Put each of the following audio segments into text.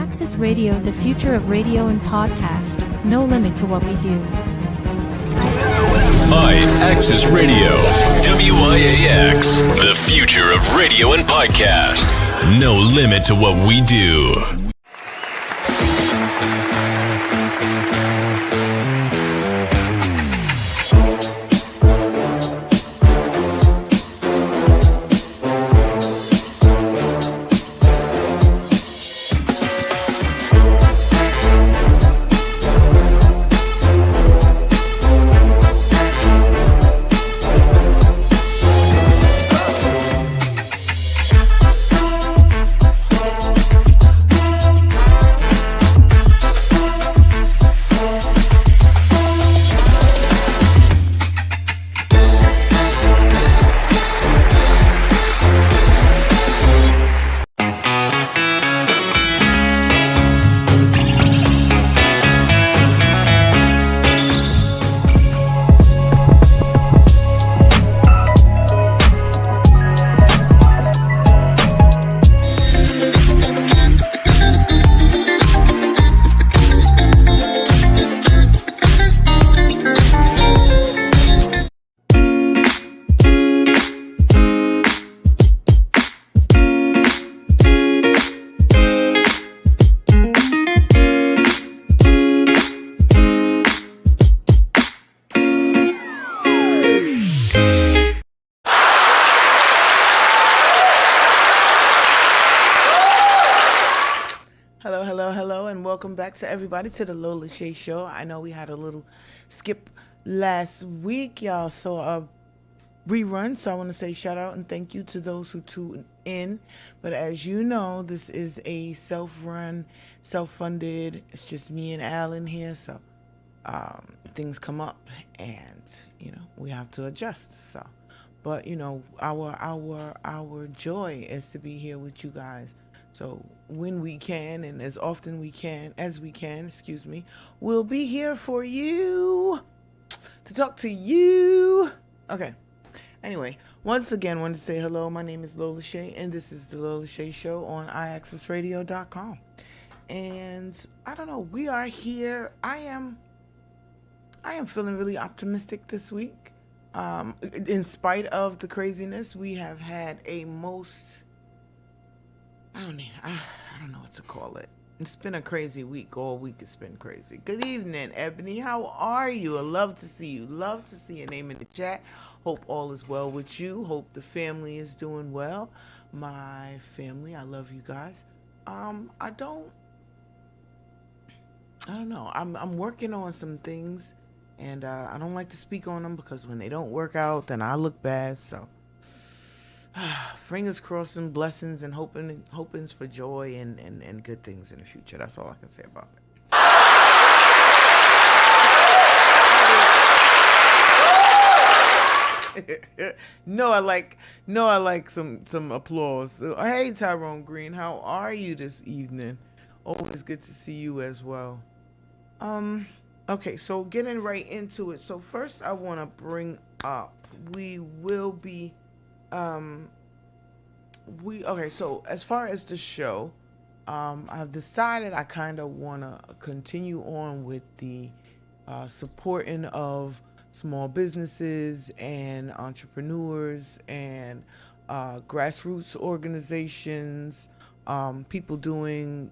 Access Radio, the future of radio and podcast. No limit to what we do. Access Radio, WIAX, the future of radio and podcast. No limit to what we do. Welcome back to everybody to the Lola Shae show. I know we had a little skip last week. Y'all saw a rerun, so I want to say shout out and thank you to those who tuned in. But as you know, this is a self-run, self-funded. It's just me and Alan here, so things come up and we have to adjust. So, but our joy is to be here with you guys. So when we can and as often as we can, we'll be here for you to talk to you. Okay. Anyway, once again, wanted to say hello. My name is Lola Shae, and this is the Lola Shae Show on iAccessRadio.com. And I don't know, we are here. I am feeling really optimistic this week. In spite of the craziness, we have had a most... I don't know what to call it. It's been a crazy week. All week it's been crazy. Good evening, Ebony. How are you? I love to see you. Love to see your name in the chat. Hope all is well with you. Hope the family is doing well. My family, I love you guys. I don't know. I'm working on some things, and I don't like to speak on them because when they don't work out, then I look bad. So. Fingers crossed and blessings and hopings for joy and good things in the future. That's all I can say about that. No, I like some applause. So, hey, Tyrone Green, how are you this evening? Always good to see you as well. Okay, so getting right into it. So first I want to bring up, we will be so as far as the show, I've decided I kind of want to continue on with the supporting of small businesses and entrepreneurs and grassroots organizations, people doing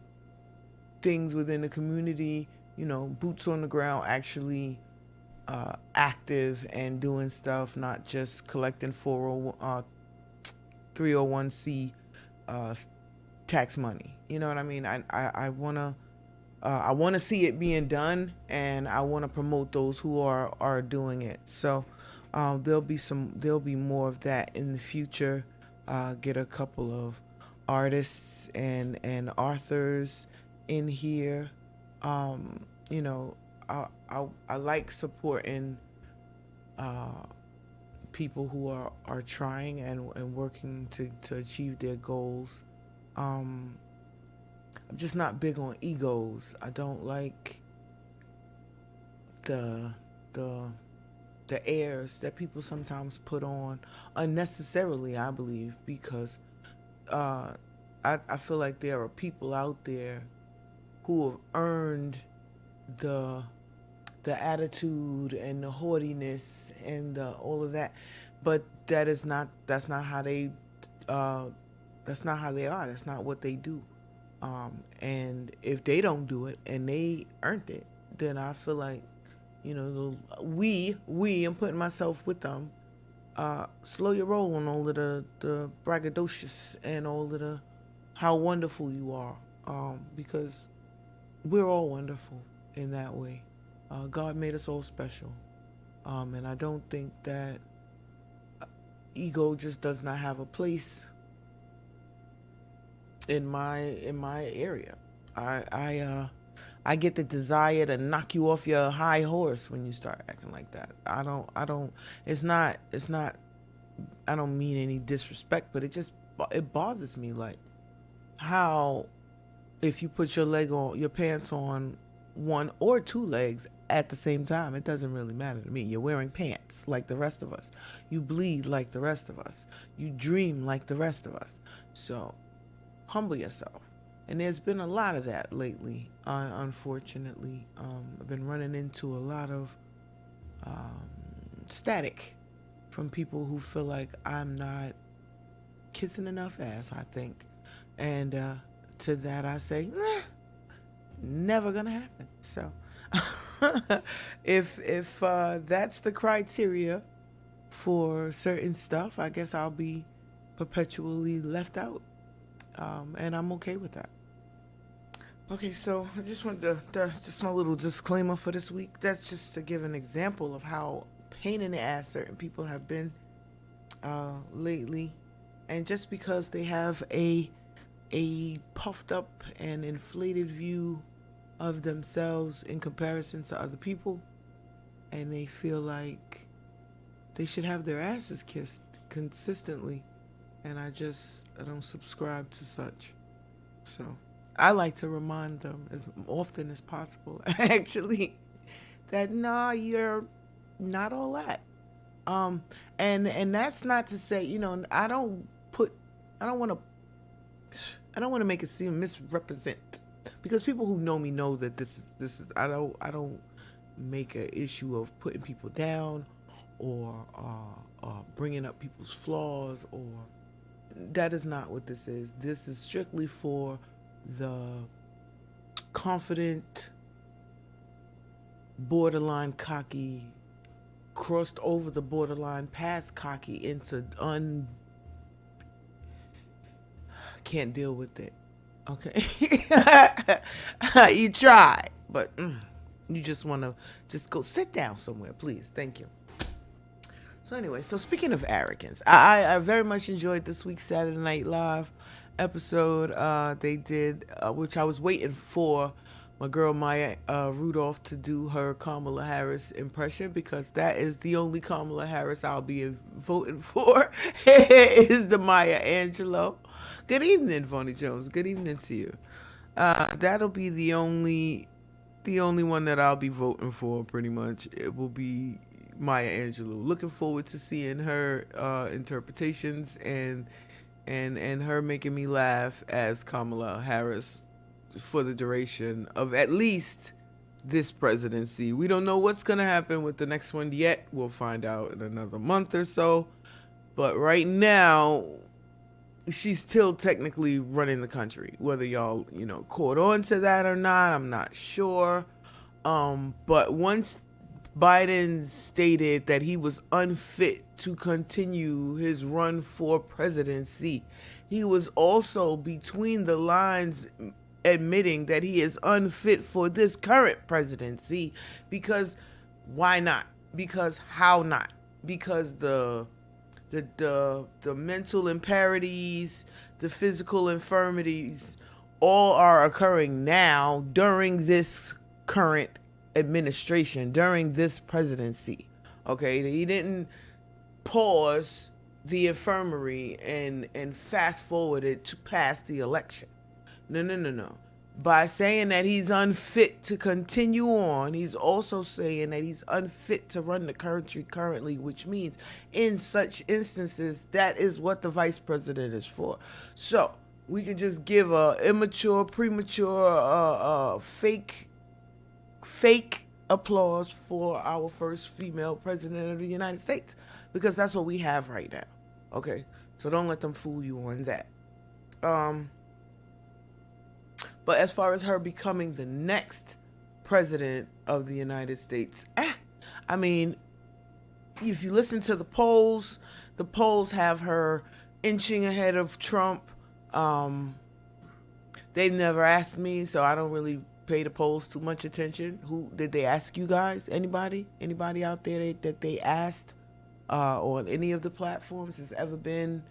things within the community, boots on the ground, actually active and doing stuff, not just collecting 301c tax money. You know what I mean? I wanna see it being done, and I wanna promote those who are doing it. So there'll be more of that in the future. Get a couple of artists and authors in here. I like supporting people who are trying and working to achieve their goals. I'm just not big on egos. I don't like the airs that people sometimes put on unnecessarily, I believe, because I feel like there are people out there who have earned the attitude and the haughtiness and all of that, but that's not how they that's not how they are. That's not what they do. And if they don't do it and they earned it, then I feel like, we I'm putting myself with them. Slow your roll on all of the braggadocious and all of the how wonderful you are, because we're all wonderful in that way. God made us all special, and I don't think that ego just does not have a place in my area. I get the desire to knock you off your high horse when you start acting like that. I don't. It's not. I don't mean any disrespect, but it bothers me, like how if you put your pants on one or two legs at the same time, it doesn't really matter to me. You're wearing pants like the rest of us. You bleed like the rest of us. You dream like the rest of us. So humble yourself. And there's been a lot of that lately, unfortunately. I've been running into a lot of static from people who feel like I'm not kissing enough ass, I think. And to that I say, never gonna happen. So if that's the criteria for certain stuff, I guess I'll be perpetually left out. And I'm okay with that. Okay, so I just wanted to, that's just my little disclaimer for this week. That's just to give an example of how pain in the ass certain people have been lately. And just because they have a puffed up and inflated view of themselves in comparison to other people, and they feel like they should have their asses kissed consistently, and I don't subscribe to such. So I like to remind them as often as possible, actually, that nah, you're not all that. And that's not to say, I don't want to make it seem misrepresent, because people who know me know that this is I don't make an issue of putting people down or bringing up people's flaws, or that is not what this is. This is strictly for the confident, borderline cocky, crossed over the borderline past cocky into can't deal with it. Okay. You try, but you just want to just go sit down somewhere, please. Thank you. So anyway, so speaking of arrogance, I very much enjoyed this week's Saturday Night Live episode. They did, which I was waiting for my girl Maya Rudolph to do her Kamala Harris impression, because that is the only Kamala Harris I'll be voting for is the Maya Angelou. Good evening, Vonnie Jones. Good evening to you. That'll be the only one that I'll be voting for, pretty much. It will be Maya Angelou. Looking forward to seeing her interpretations and her making me laugh as Kamala Harris for the duration of at least this presidency. We don't know what's going to happen with the next one yet. We'll find out in another month or so. But right now, she's still technically running the country. Whether y'all, caught on to that or not, I'm not sure. But once Biden stated that he was unfit to continue his run for presidency, he was also between the lines admitting that he is unfit for this current presidency, because why not? Because how not? Because the mental imparities, the physical infirmities, all are occurring now during this current administration, during this presidency. Okay, he didn't pause the infirmary and fast forward it to pass the election. No. By saying that he's unfit to continue on, he's also saying that he's unfit to run the country currently, which means in such instances, that is what the vice president is for. So we could just give a immature, premature, fake applause for our first female president of the United States, because that's what we have right now. Okay, so don't let them fool you on that. But as far as her becoming the next president of the United States, I mean, if you listen to the polls have her inching ahead of Trump. They've never asked me, so I don't really pay the polls too much attention. Who did they ask you guys? Anybody out there that they asked on any of the platforms has ever been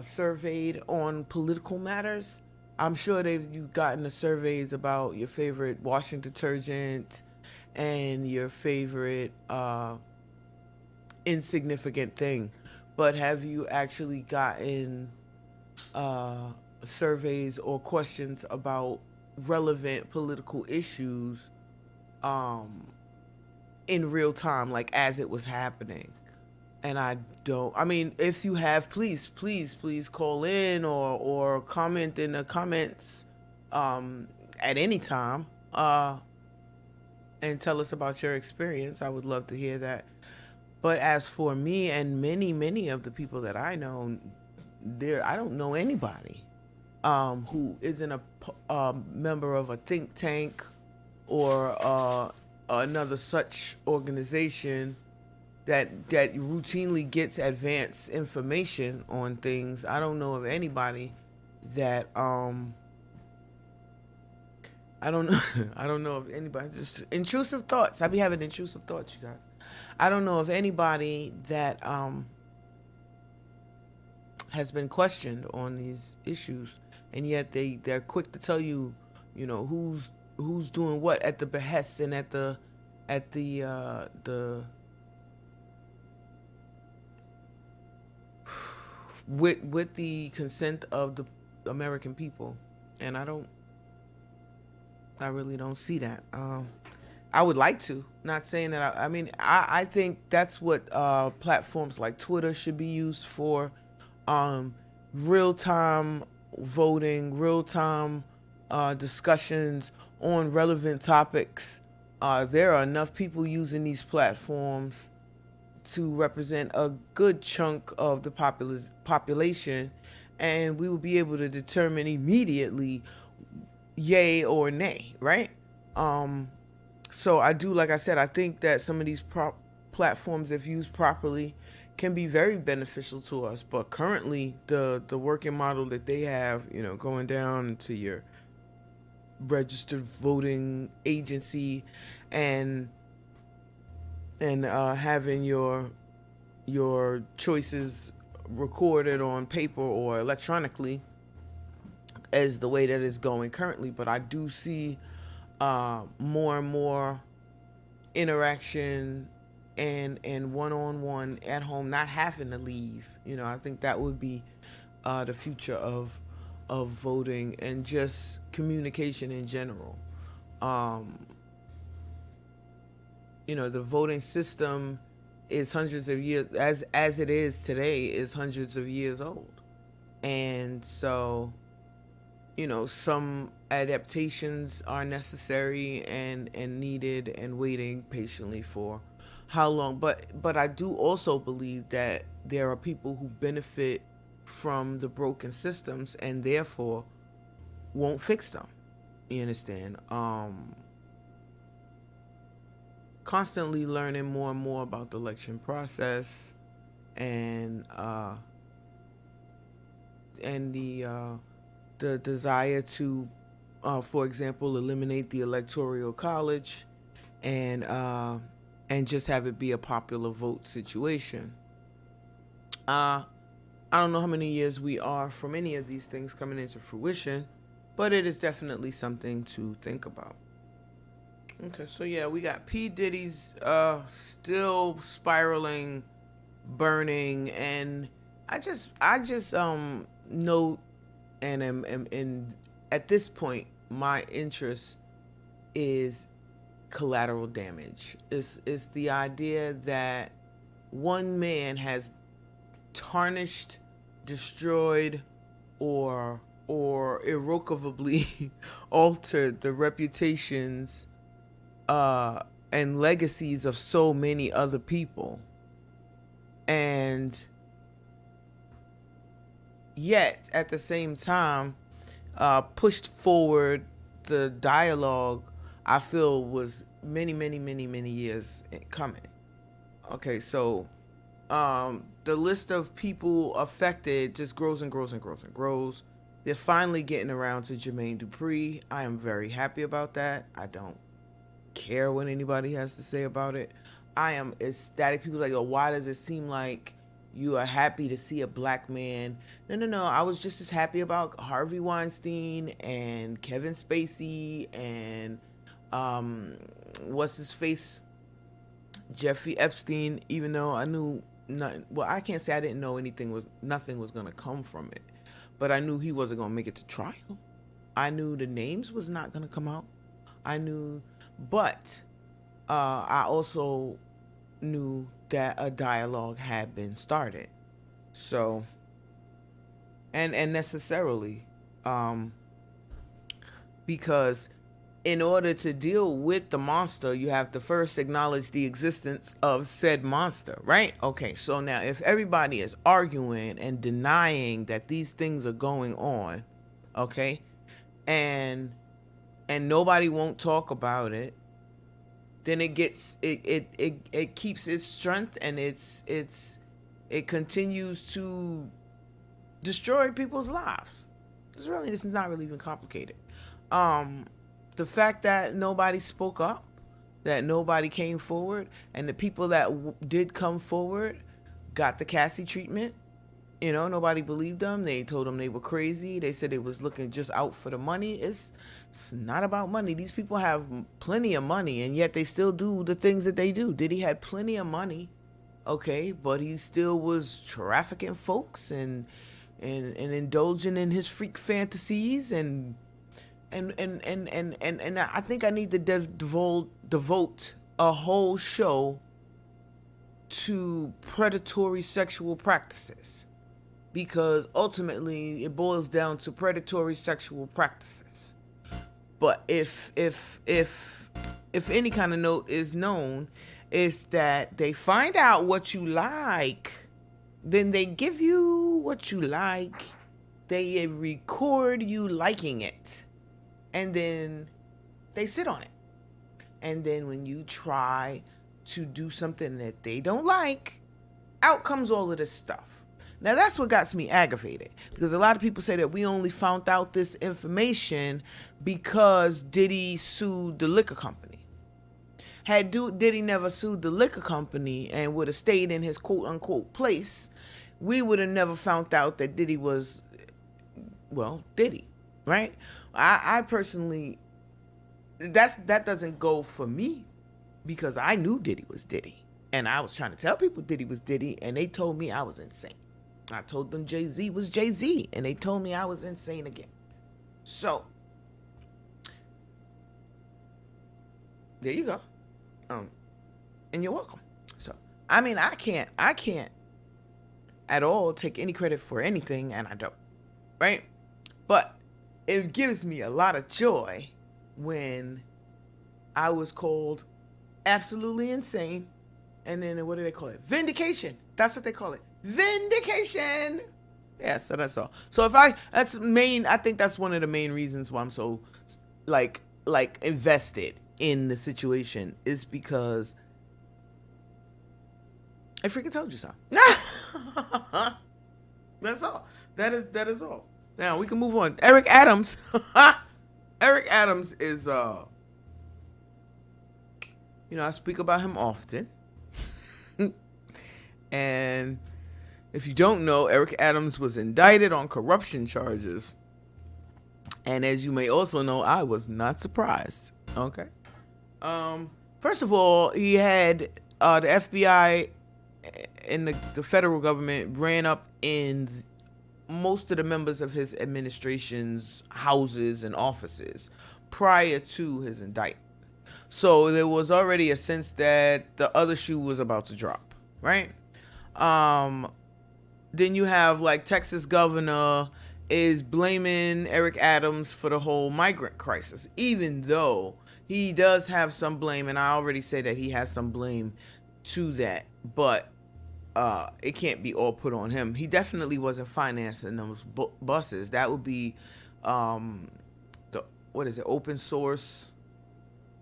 surveyed on political matters? I'm sure you've gotten the surveys about your favorite washing detergent and your favorite insignificant thing, but have you actually gotten surveys or questions about relevant political issues in real time, like as it was happening? And I mean, if you have, please call in or comment in the comments at any time and tell us about your experience. I would love to hear that. But as for me and many of the people that I know, I don't know anybody who isn't a member of a think tank or another such organization that routinely gets advanced information on things. I don't know of anybody that I don't know I don't know of anybody. Just intrusive thoughts. I be having intrusive thoughts, you guys. I don't know of anybody that has been questioned on these issues, and yet they're quick to tell you, who's doing what at the behest and at the with the consent of the American people. And I really don't see that. I would like to. Not saying that. I think that's what platforms like Twitter should be used for. Real-time voting, real-time discussions on relevant topics. There are enough people using these platforms to represent a good chunk of the population, and we will be able to determine immediately yay or nay, right? So I do, like I said, I think that some of these platforms, if used properly, can be very beneficial to us. But currently, the working model that they have, going down to your registered voting agency and having your choices recorded on paper or electronically, is the way that it's going currently. But I do see more and more interaction and one-on-one at home, not having to leave. I think that would be the future of voting and just communication in general. The voting system is hundreds of years, as it is today, is hundreds of years old. And so, some adaptations are necessary and needed, and waiting patiently for how long. But I do also believe that there are people who benefit from the broken systems and therefore won't fix them. You understand? Constantly learning more and more about the election process and the desire to, for example, eliminate the electoral college and just have it be a popular vote situation. I don't know how many years we are from any of these things coming into fruition, but it is definitely something to think about. Okay, so yeah, we got P. Diddy's still spiraling, burning, and I just note and at this point, my interest is collateral damage. It's the idea that one man has tarnished, destroyed, or or irrevocably altered the reputations and legacies of so many other people. And yet, at the same time, pushed forward the dialogue I feel was many years coming. Okay, so the list of people affected just grows and grows and grows and grows. They're finally getting around to Jermaine Dupri. I am very happy about that. I don't care what anybody has to say about it. I am ecstatic. People's like, oh, why does it seem like you are happy to see a black man? No. I was just as happy about Harvey Weinstein and Kevin Spacey and what's his face, Jeffrey Epstein. Even though I knew nothing. Well, I can't say I didn't know nothing was gonna come from it, but I knew he wasn't gonna make it to trial. I knew the names was not gonna come out. I knew, but I also knew that a dialogue had been started. So, and necessarily, because in order to deal with the monster, you have to first acknowledge the existence of said monster, right? Okay, so now if everybody is arguing and denying that these things are going on, okay, and nobody won't talk about it, then it gets it keeps its strength, and it continues to destroy people's lives. It's not really even complicated. The fact that nobody spoke up, that nobody came forward, and the people that did come forward got the Cassie treatment. You know, nobody believed them. They told them they were crazy. They said they was looking just out for the money. It's not about money. These people have plenty of money, and yet they still do the things that they do. Diddy had plenty of money, okay, but he still was trafficking folks and indulging in his freak fantasies and I think I need to devote a whole show to predatory sexual practices, because ultimately it boils down to predatory sexual practices. But if any kind of note is known, is that they find out what you like, then they give you what you like, they record you liking it, and then they sit on it. And then when you try to do something that they don't like, out comes all of this stuff. Now that's what got me aggravated, because a lot of people say that we only found out this information because Diddy sued the liquor company. Had Diddy never sued the liquor company and would have stayed in his quote unquote place, we would have never found out that Diddy was, well, Diddy, right? I personally, that doesn't go for me, because I knew Diddy was Diddy, and I was trying to tell people Diddy was Diddy, and they told me I was insane. I told them Jay-Z was Jay-Z, and they told me I was insane again. So there you go. And you're welcome. So I mean, I can't at all take any credit for anything, and I don't, right? But it gives me a lot of joy when I was called absolutely insane, and then what do they call it? Vindication. That's what they call it. Vindication. Yeah, so that's all. So I think that's one of the main reasons why I'm so like invested in the situation, is because I freaking told you so. That's all. That is all. Now we can move on. Eric Adams. Eric Adams is I speak about him often. And if you don't know, Eric Adams was indicted on corruption charges. And as you may also know, I was not surprised. Okay. First of all, he had the FBI and the federal government ran up in most of the members of his administration's houses and offices prior to his indictment. So there was already a sense that the other shoe was about to drop, right? Then you have like Texas governor is blaming Eric Adams for the whole migrant crisis, even though he does have some blame, and I already said that he has some blame to that, but it can't be all put on him. He definitely wasn't financing those buses. That would be open source,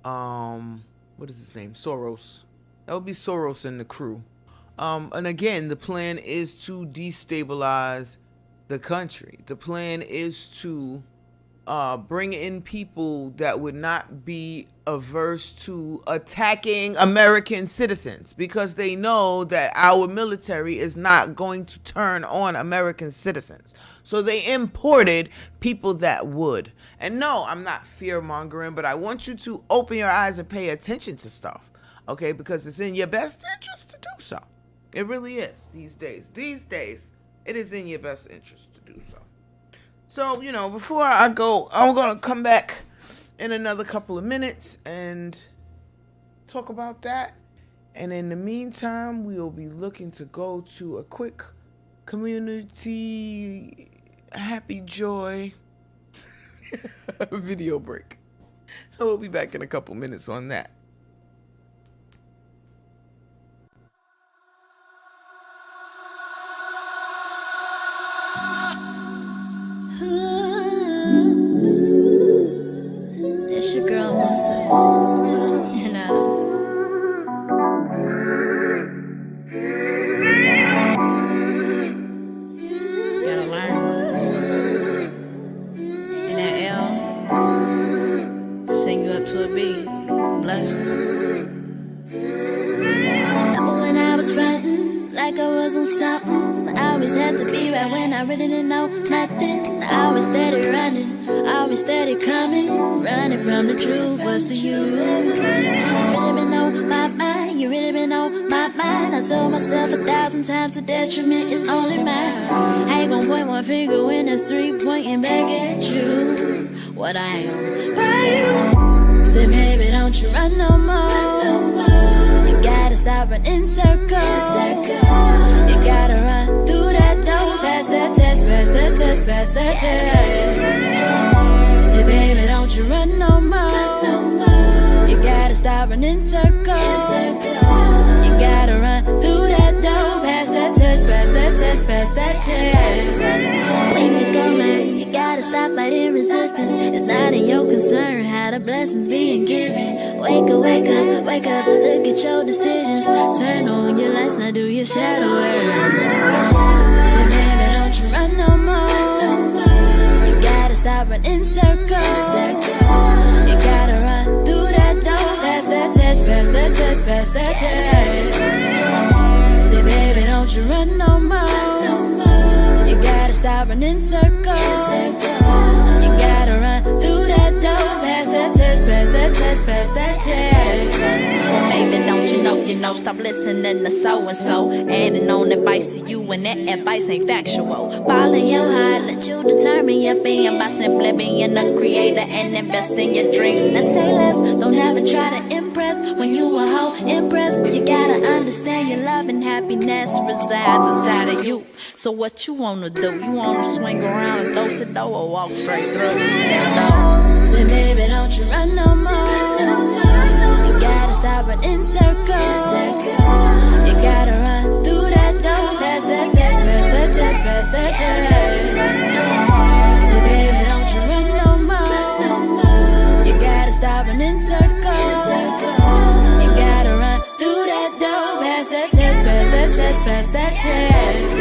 what is his name, Soros. That would be Soros and the crew. And again, the plan is to destabilize the country. The plan is to bring in people that would not be averse to attacking American citizens, because they know that our military is not going to turn on American citizens. So they imported people that would. And no, I'm not fear-mongering, but I want you to open your eyes and pay attention to stuff, okay? Because it's in your best interest to do so. It really is these days. These days, it is in your best interest to do so. So, before I go, I'm going to come back in another couple of minutes and talk about that. And in the meantime, we'll be looking to go to a quick community happy joy video break. So we'll be back in a couple minutes on that. It's your girl Musa, and gotta learn one. And that L, sing you up to a beat, blessing. Remember when I was frontin', like I was on something. I always had to be right when I really didn't know nothing. I always steady running, always steady coming, running from the truth. What's the use? It's really been on my mind, you really been on my mind. I told myself 1,000 times the detriment is only mine. I ain't gon' point one finger when there's three pointing back at you. What I am, right? Say, baby, don't you run no more. You gotta stop running circles. You gotta run through that door, pass that test, pass that test, pass that test. Say, baby, don't you run no more. You gotta stop running circles. You gotta run through that door, pass that test, pass that test, pass that test. When you go, man, you gotta stop fighting resistance. It's not in your concern how the blessings being given. Wake up, wake up, wake up, look at your decisions. Turn on your lights, now do your shadow work. So baby, don't you run no more. You gotta stop running circles. You gotta run through that door, pass that test, pass that test, pass that test. Say baby, don't you run no more. You gotta stop running circles. You gotta run through that door, pass that test, pass that test, pass that test. Baby, don't you know, stop listening to so-and-so. Adding on advice to you and that advice ain't factual. Follow your heart, let you determine your being by simply being a creator and invest in your dreams. Let's say less, don't ever try to impress. When you a hoe, impress. You gotta understand your love and happiness resides inside of you. So what you wanna do? You wanna swing around and throw the door or walk straight through that door? Say baby, don't you run no more. You gotta stop running circles. You gotta run through that door, pass that test, pass that test, pass that test. Say baby, don't you run no more. You gotta stop running circles. You gotta run through that door, pass that test, pass that test, pass that test.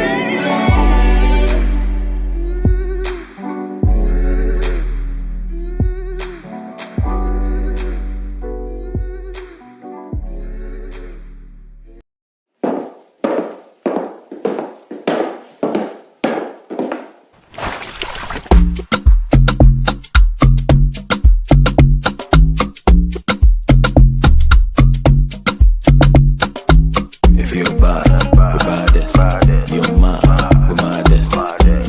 If you're bad, we baddest. You're mad, we maddest.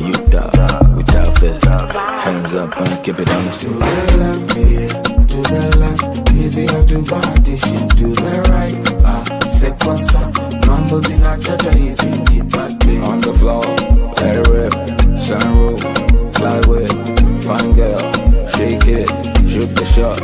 You dark, we toughest. Hands up and keep it honest. To the left, yeah, to the left. Easier to partition. To the right, set what's up. Mambo's in a cha-cha, hitting it back. On the floor, let it rip, sunroof. shoot the shot.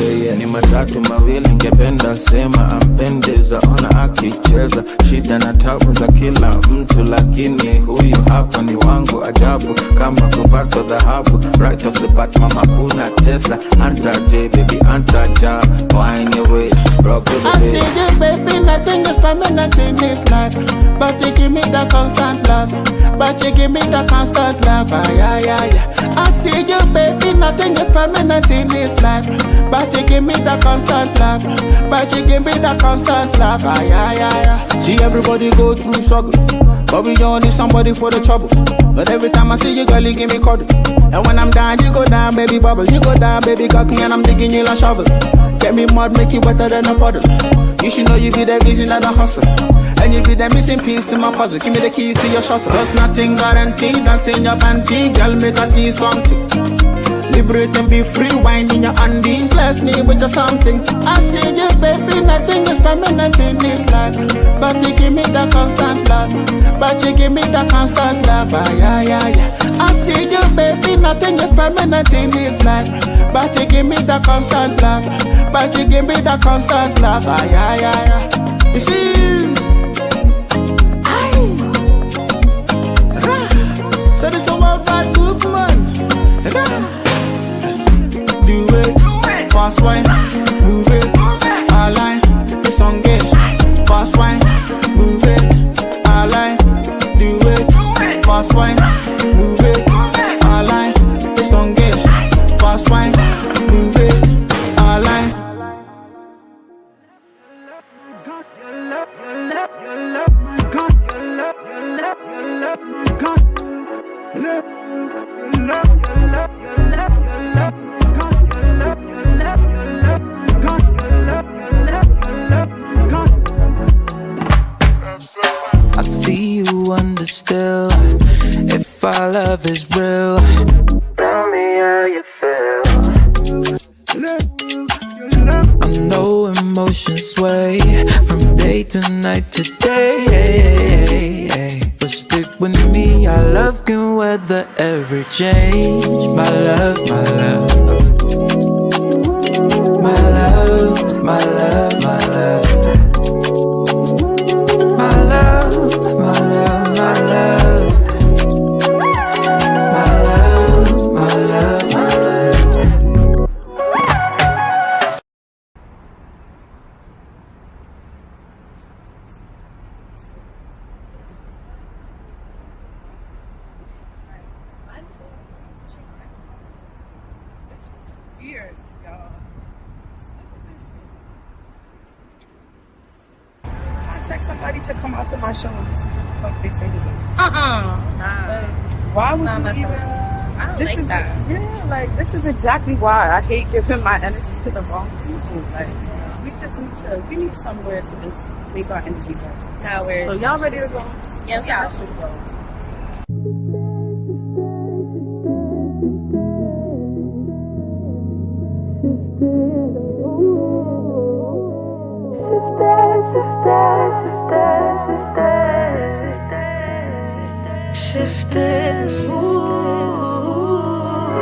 Yeye ni matatu mawili ngependa sema ampendeza ona akicheza shida na tabu za kila mtu lakini huyu hapa ni wangu ajabu kama kupata dhahabu right off the bat mama unatesa anta J baby anta ja wine your waist rock with the I see you baby nothing is permanent in this life but you give me the constant love but you give me the constant love I see you baby nothing is permanent in this life but you give me the constant love but you give me the constant love See everybody go through struggle but we don't need somebody for the trouble but every time I see you girl you give me cuddle and when I'm down you go down baby bubble you go down baby cock me and I'm digging you like shovel get me mud make you wetter than a puddle you should know you be the reason that I hustle and you be the missing piece to my puzzle give me the keys to your shuttle cause nothing guaranteed that's in your panty girl make us see something liberate and be free, winding your undies. Bless me with your something. I see you, baby, nothing is permanent in this life. But you give me the constant love. But you give me the constant love. I see you, baby, nothing is permanent in this life. But you give me the constant love. But you give me the constant love. You see? So this is a worldwide movement. Do it, fast wine, move it, align, the song is fast wine, move it, align, do it, fast wine, move it, align, the song is fast wine, move it, align. I see you under still. If our love is real, tell me how you feel. I know emotions sway from day to night to day. But stick with me, our love can weather every change. My love, my love. My love, my love, my love. My love, my love, my love. My love, my love, my love. Weird, y'all. I text somebody to come out to my show and this is what the fuck they say to me. Nah. Why would Nah, you that's even? I don't This like is that. yeah, like this is exactly why I hate giving my energy to the wrong people. Like we need somewhere to just make our energy go. Nah, we're. So y'all ready to go? Yeah, Yeah, let's just go.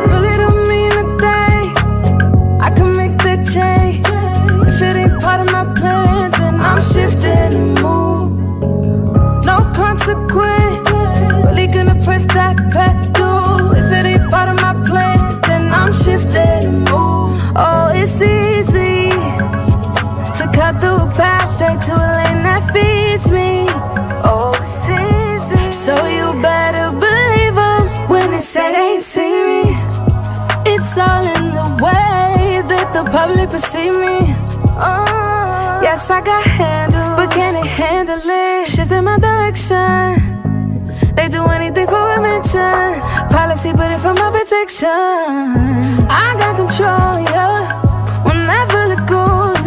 Really don't mean a thing. I can make the change. If it ain't part of my plan, then I'm shifting and move. No consequence. Really gonna press that pedal. If it ain't part of my plan, then I'm shifting and move. Oh, it's easy to cut through a path straight to a lane that feeds me. Oh, it's easy. So you better believe them when they say they see me. It's all in the way that the public perceive me. Oh, yes, I got handles, but can they handle it? Shifting my direction. They do anything for a mention. Policy, but it for my protection. I got control, yeah. Whenever the good,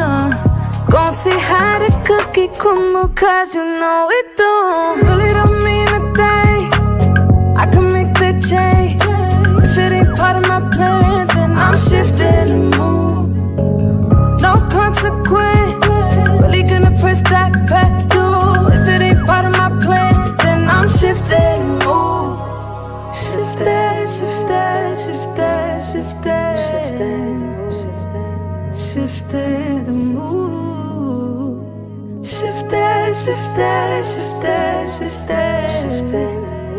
gon' see how the cookie crumble, cause you know it don't. Really don't mean a thing. I can make the change. If it ain't part of my plan, then I'm shifting and move. No consequence. Really gonna press that pedal. If it ain't part of my plan, then I'm shifting and move. Shifting, shifting, shifting, shifting, shifting. shifted the mood. Shifted, shifted, shifted, shifted,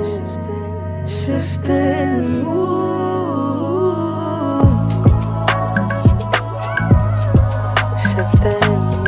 shifted, shifted the mood. Shifted the mood.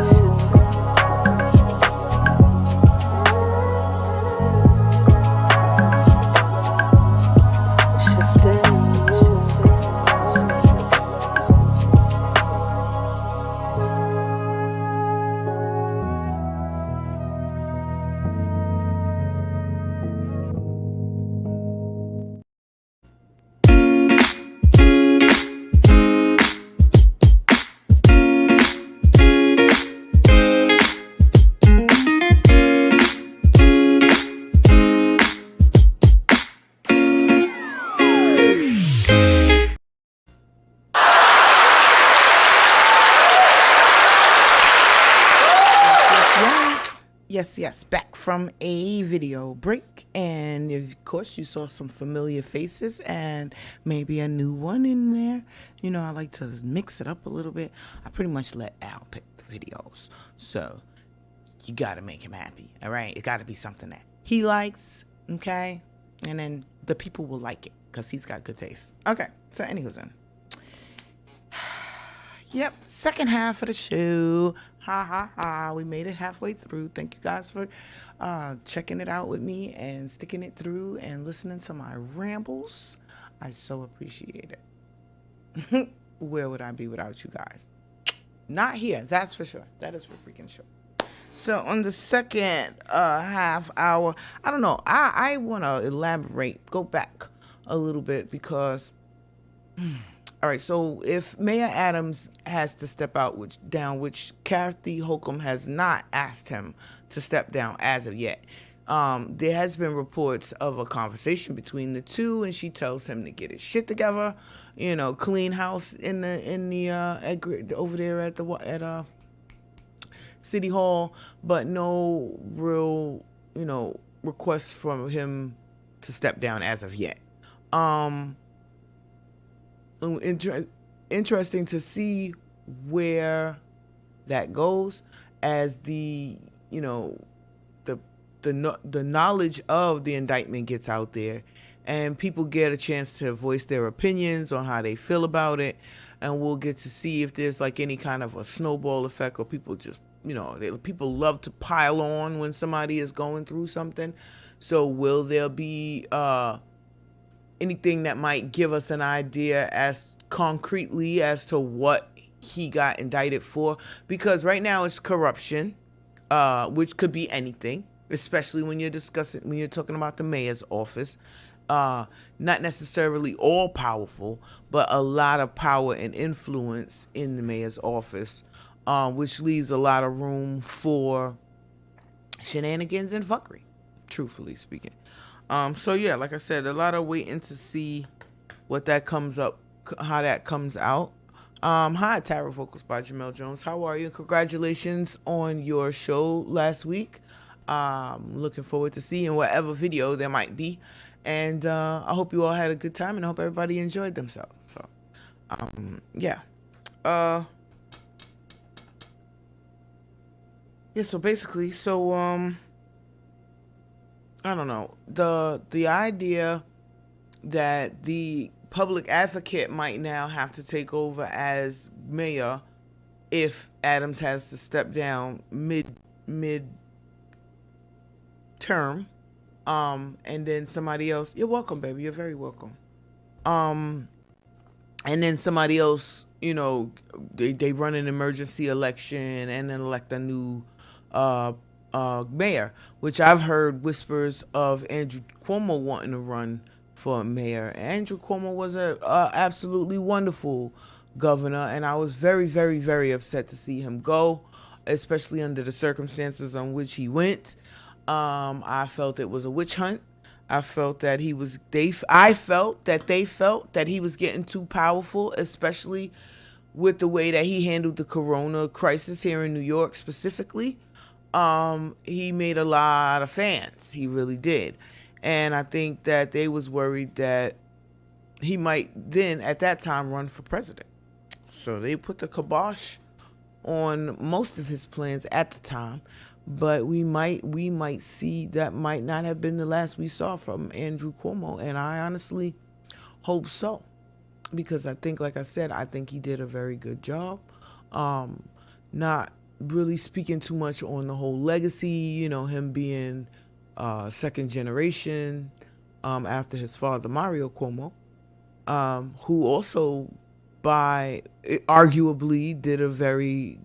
Yes, back from a video break, and of course you saw some familiar faces and maybe a new one in there. You know, I like to mix it up a little bit. I pretty much let Al pick the videos, so you gotta make him happy. All right, it gotta be something that he likes, okay, and then the people will like it because he's got good taste. Okay, so anywho's. Yep, second half of the show. Ha ha ha. We made it halfway through. Thank you guys for checking it out with me and sticking it through and listening to my rambles. I so appreciate it. Where would I be without you guys? Not here, that's for sure. That is for freaking sure. So on the second half hour, I don't know. I want to elaborate, go back a little bit because... All right, so if Mayor Adams has to step down, which Kathy Holcomb has not asked him to step down as of yet, there has been reports of a conversation between the two, and she tells him to get his shit together, you know, clean house in the over there at City Hall, but no real, you know, requests from him to step down as of yet. Interesting to see where that goes as the knowledge of the indictment gets out there and people get a chance to voice their opinions on how they feel about it, and we'll get to see if there's like any kind of a snowball effect, or people just, you know, people love to pile on when somebody is going through something. So will there be anything that might give us an idea as concretely as to what he got indicted for? Because right now it's corruption, which could be anything, especially when you're talking about the mayor's office. Not necessarily all powerful, but a lot of power and influence in the mayor's office, which leaves a lot of room for shenanigans and fuckery, truthfully speaking. So yeah, like I said, a lot of waiting to see what that comes up, how that comes out. Hi, Tarot Vocals by Jamel Jones. How are you? Congratulations on your show last week. Looking forward to seeing whatever video there might be. And I hope you all had a good time, and I hope everybody enjoyed themselves. So, yeah. Yeah, so basically, I don't know, the idea that the public advocate might now have to take over as mayor if Adams has to step down mid term, and then somebody else. You're welcome, baby. You're very welcome. And then somebody else, you know, they run an emergency election and then elect a new mayor, which I've heard whispers of Andrew Cuomo wanting to run for mayor. Andrew Cuomo was a absolutely wonderful governor, and I was very, very, very upset to see him go, especially under the circumstances on which he went. I felt it was a witch hunt. I felt that I felt that they felt that he was getting too powerful, especially with the way that he handled the corona crisis here in New York specifically. He made a lot of fans. He really did. And I think that they was worried that he might then at that time run for president. So they put the kibosh on most of his plans at the time. But we might see that might not have been the last we saw from Andrew Cuomo, and I honestly hope so, because I think, like I said, I think he did a very good job. Not really speaking too much on the whole legacy, him being second generation after his father Mario Cuomo, who also arguably did a very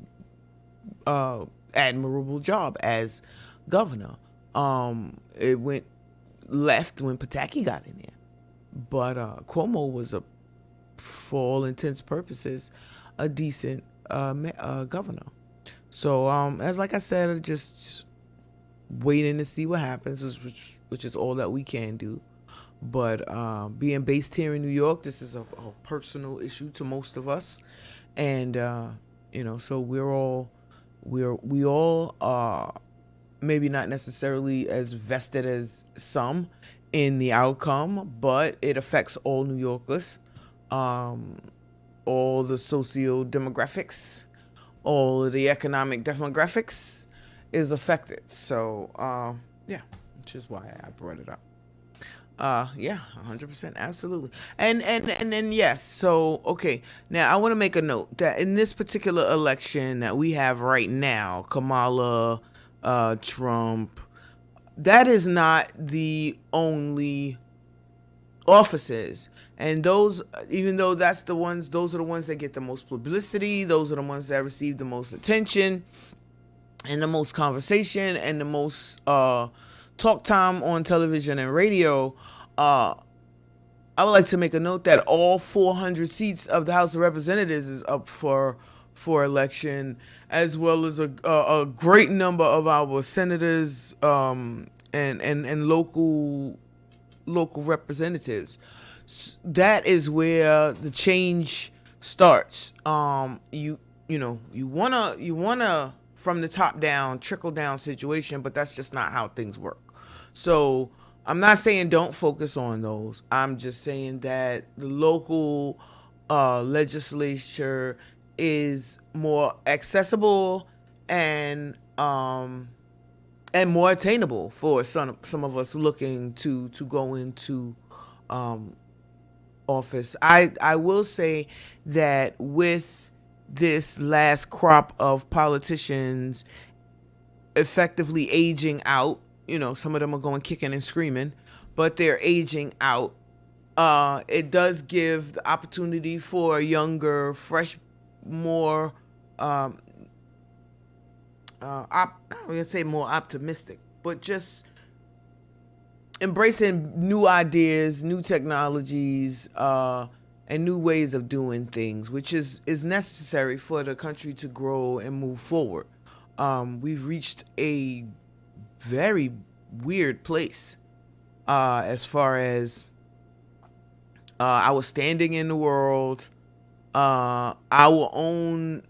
admirable job as governor. It went left when Pataki got in there, but Cuomo was for all intents and purposes, a decent governor. So as like I said, just waiting to see what happens, which is all that we can do. But being based here in New York, this is a personal issue to most of us, and so we all are maybe not necessarily as vested as some in the outcome, but it affects all New Yorkers, all the socio-demographics, all of the economic demographics is affected. So which is why I brought it up. 100%, absolutely. And then yes, so okay, now I want to make a note that in this particular election that we have right now, Kamala, Trump, that is not the only offices, and those, even though those are the ones that get the most publicity, those are the ones that receive the most attention and the most conversation and the most talk time on television and radio. I would like to make a note that all 400 seats of the House of Representatives is up for election, as well as a great number of our senators and local representatives. That is where the change starts. You wanna from the top down, trickle down situation, but that's just not how things work. So I'm not saying don't focus on those. I'm just saying that the local legislature is more accessible and more attainable for some of us looking to go into office. I will say that with this last crop of politicians effectively aging out, some of them are going kicking and screaming, but they're aging out. It does give the opportunity for a younger, fresh, more I'm gonna say more optimistic, but just embracing new ideas, new technologies, and new ways of doing things, which is necessary for the country to grow and move forward. We've reached a very weird place as far as our standing in the world, our own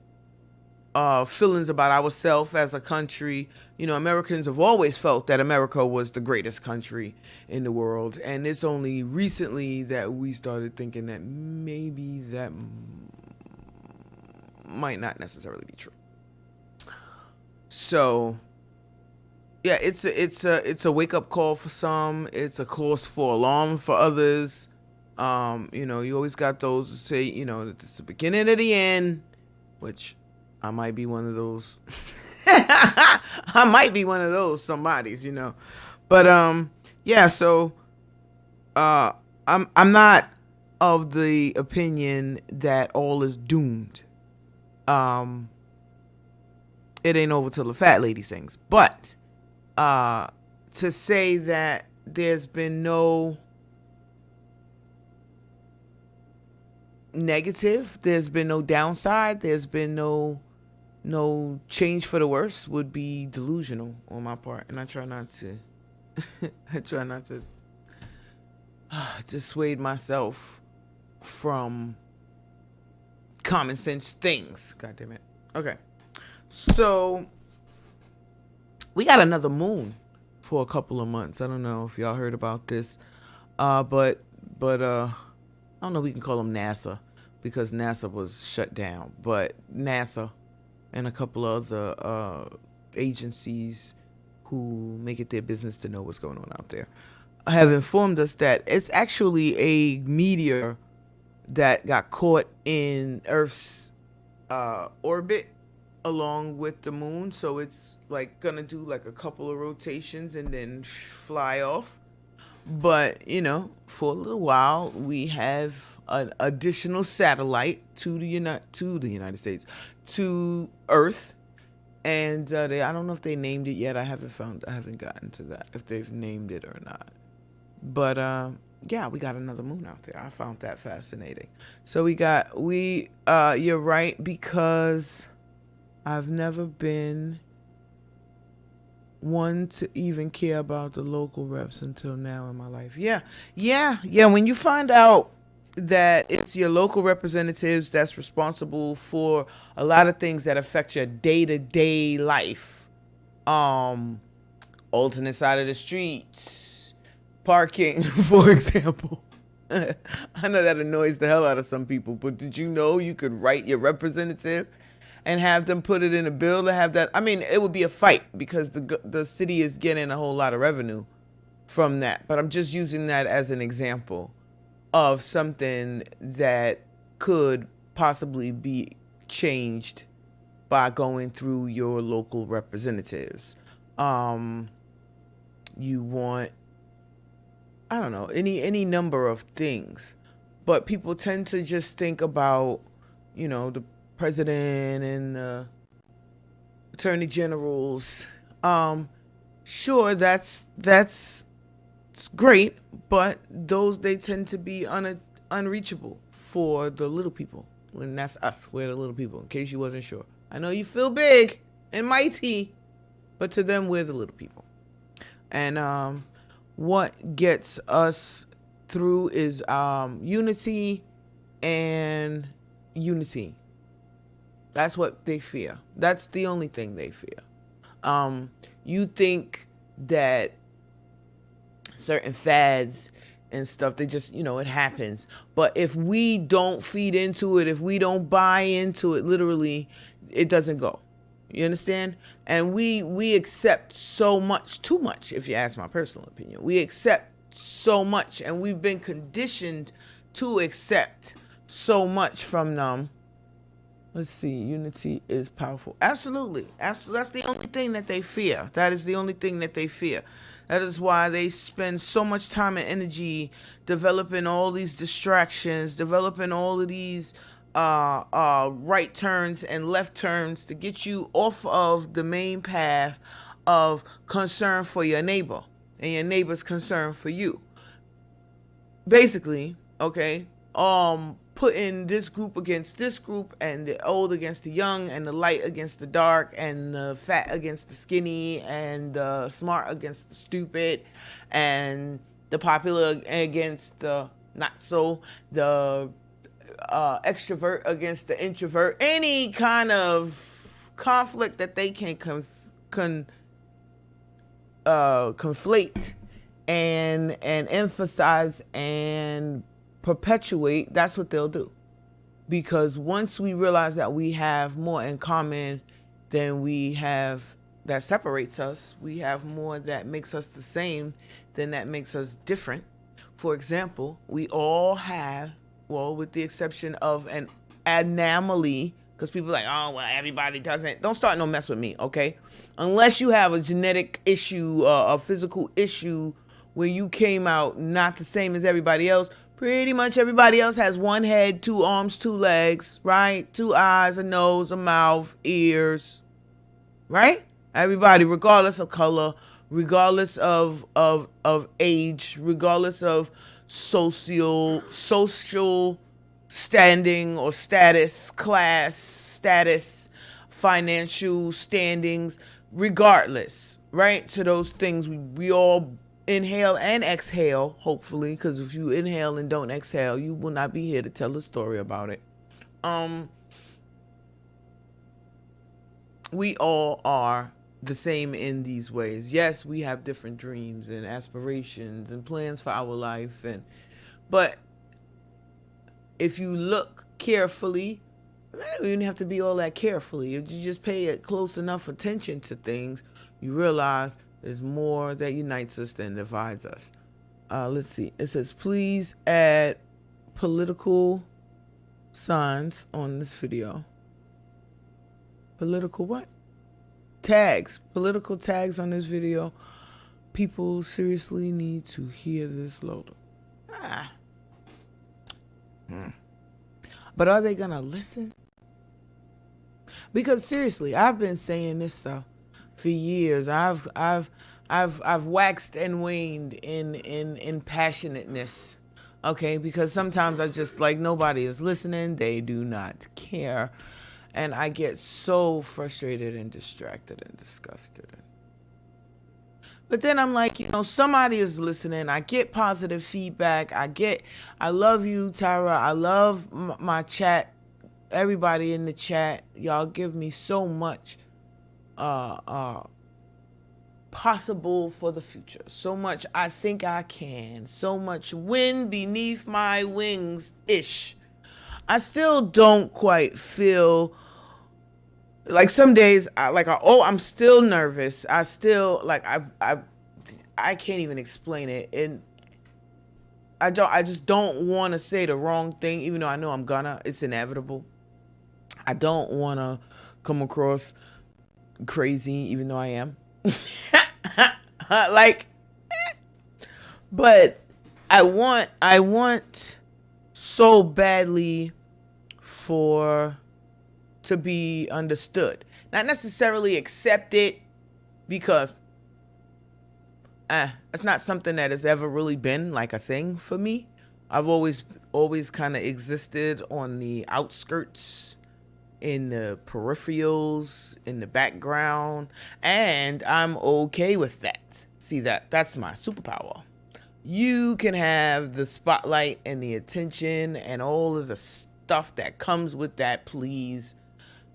feelings about ourselves as a country. Americans have always felt that America was the greatest country in the world, and it's only recently that we started thinking that maybe that might not necessarily be true. So yeah, it's a wake up call for some. It's a cause for alarm for others. You always got those who say, that it's the beginning of the end, which I might be one of those. I might be one of those somebodies, But yeah, so I'm not of the opinion that all is doomed. It ain't over till the fat lady sings. But to say that there's been no negative, there's been no downside, there's been no change for the worse would be delusional on my part, and I try not to dissuade myself from common sense things. God damn it. Okay, so we got another moon for a couple of months. I don't know if y'all heard about this, but I don't know if we can call them NASA, because NASA was shut down. But NASA and a couple of other agencies who make it their business to know what's going on out there have informed us that it's actually a meteor that got caught in Earth's orbit along with the moon. So it's like gonna do like a couple of rotations and then fly off. But for a little while we have an additional satellite to the United States, to Earth. And I don't know if they named it yet. I haven't gotten to that, if they've named it or not. But yeah, we got another moon out there. I found that fascinating. So you're right, because I've never been one to even care about the local reps until now in my life. Yeah. When you find out that it's your local representatives that's responsible for a lot of things that affect your day-to-day life, alternate side of the streets, parking, for example. I know that annoys the hell out of some people, but did you know you could write your representative and have them put it in a bill to have that? I mean, it would be a fight because the city is getting a whole lot of revenue from that. But I'm just using that as an example of something that could possibly be changed by going through your local representatives. You want, I don't know, any number of things, but people tend to just think about, the president and the attorney generals. Sure, that's great, but they tend to be unreachable for the little people, and that's us. We're the little people. In case you wasn't sure, I know you feel big and mighty, but to them we're the little people. And what gets us through is unity and unity. That's what they fear. That's the only thing they fear. You think that certain fads and stuff, they just, it happens. But if we don't feed into it, if we don't buy into it, literally, it doesn't go. You understand? And we accept so much, too much, if you ask my personal opinion. We accept so much, and we've been conditioned to accept so much from them. Let's see, unity is powerful. Absolutely. That's the only thing that they fear. That is the only thing that they fear. That is why they spend so much time and energy developing all these distractions, developing all of these right turns and left turns to get you off of the main path of concern for your neighbor and your neighbor's concern for you. Basically, okay, putting this group against this group, and the old against the young, and the light against the dark, and the fat against the skinny, and the smart against the stupid, and the popular against the not so, the extrovert against the introvert. Any kind of conflict that they can conflate and emphasize and perpetuate, that's what they'll do. Because once we realize that we have more in common than we have that separates us, we have more that makes us the same than that makes us different. For example, we all have, well, with the exception of an anomaly, because people are like, oh, well, everybody doesn't. Don't start no mess with me, okay? Unless you have a genetic issue, a physical issue where you came out not the same as everybody else. Pretty much everybody else has one head, 2 arms, 2 legs, right? 2 eyes, a nose, a mouth, ears, right? Everybody, regardless of color, regardless of age, regardless of social standing or status, class status, financial standings, regardless, right? To those things, we all inhale and exhale, hopefully, because if you inhale and don't exhale, you will not be here to tell a story about it. We all are the same in these ways. Yes, we have different dreams and aspirations and plans for our life, but if you look carefully, it don't even have to be all that carefully. If you just pay close enough attention to things, you realize there's more that unites us than divides us. Let's see. It says, please add political signs on this video. Political what? Tags. Political tags on this video. People seriously need to hear this, Lola. But are they gonna listen? Because seriously, I've been saying this stuff for years. I've waxed and waned in passionateness. Okay, because sometimes I just like nobody is listening. They do not care. And I get so frustrated and distracted and disgusted. But then I'm like, somebody is listening. I get positive feedback. I love you, Tyra. I love my chat. Everybody in the chat. Y'all give me so much possible for the future. So much I think I can. So much wind beneath my wings-ish. I still don't quite feel like some days I'm still nervous. I still I can't even explain it. And I just don't want to say the wrong thing, even though I know I'm gonna. It's inevitable. I don't want to come across crazy, even though I am. But I want so badly to be understood. Not necessarily accepted, because it's not something that has ever really been like a thing for me. I've always kind of existed on the outskirts, in the peripherals, in the background, and I'm okay with that. See, that's my superpower. You can have the spotlight and the attention and all of the stuff that comes with that, please.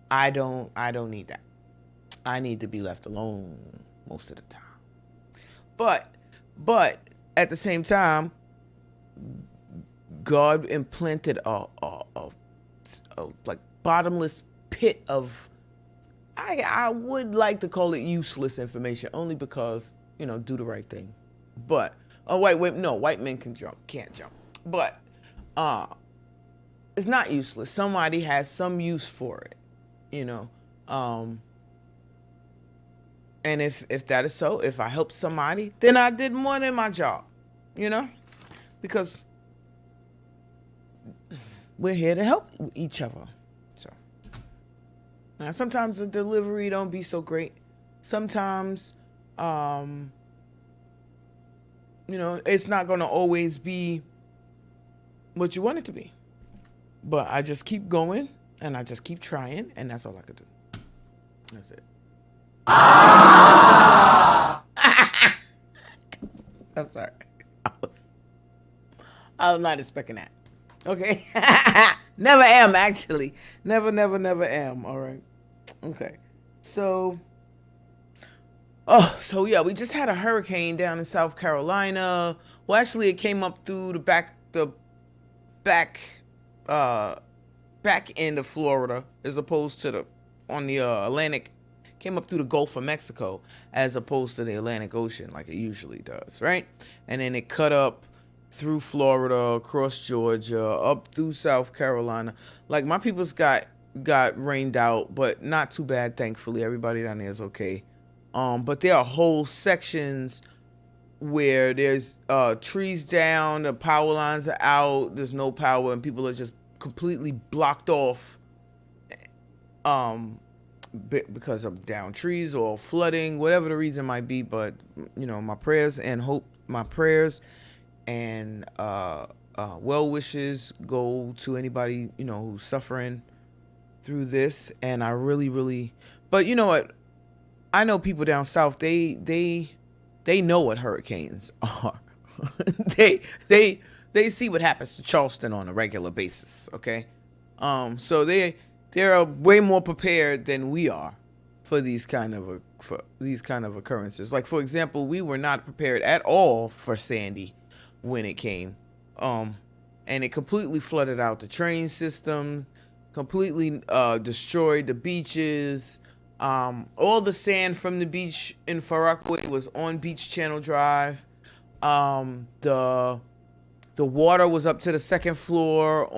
I don't need that. I need to be left alone most of the time. But at the same time, God implanted a like bottomless pit of, I would like to call it useless information, only because, do the right thing. But white men can't jump. But it's not useless. Somebody has some use for it. And if that is so, if I help somebody, then I did more than my job, because we're here to help each other. So now sometimes the delivery don't be so great. Sometimes, it's not going to always be what you want it to be. But I just keep going. And I just keep trying, and that's all I could do. That's it. I'm sorry. I was not expecting that. Okay? Never am, actually. Never am. All right? Okay. So yeah, we just had a hurricane down in South Carolina. Well, actually, it came up through the back end of Florida, as opposed to on the Atlantic, came up through the Gulf of Mexico, as opposed to the Atlantic Ocean, like it usually does, right? And then it cut up through Florida, across Georgia, up through South Carolina. Like, my people's got rained out, but not too bad, thankfully. Everybody down there is okay. But there are whole sections where there's trees down, the power lines are out, there's no power, and people are just completely blocked off because of down trees or flooding, whatever the reason might be. But my prayers and well wishes go to anybody who's suffering through this. And I really, but you know what, I know people down south, they know what hurricanes are. they see what happens to Charleston on a regular basis, okay? So they're way more prepared than we are for these kind of occurrences. Like, for example, we were not prepared at all for Sandy when it came. and it completely flooded out the train system, completely destroyed the beaches. All the sand from the beach in Far Rockaway was on Beach Channel Drive. The water was up to the second floor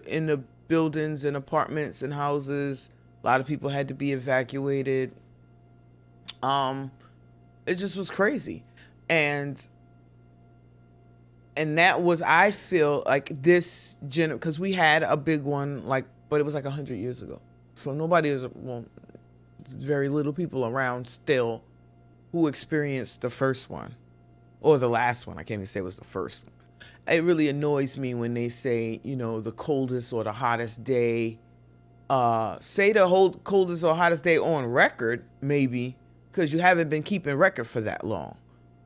in the buildings and apartments and houses. A lot of people had to be evacuated. It just was crazy. And that was, I feel like this because we had a big one, like, but it was like 100 years ago. So nobody is, well, very little people around still who experienced the first one or the last one. I can't even say it was the first one. It really annoys me when they say, the coldest or the hottest day. Say the whole coldest or hottest day on record, maybe, because you haven't been keeping record for that long.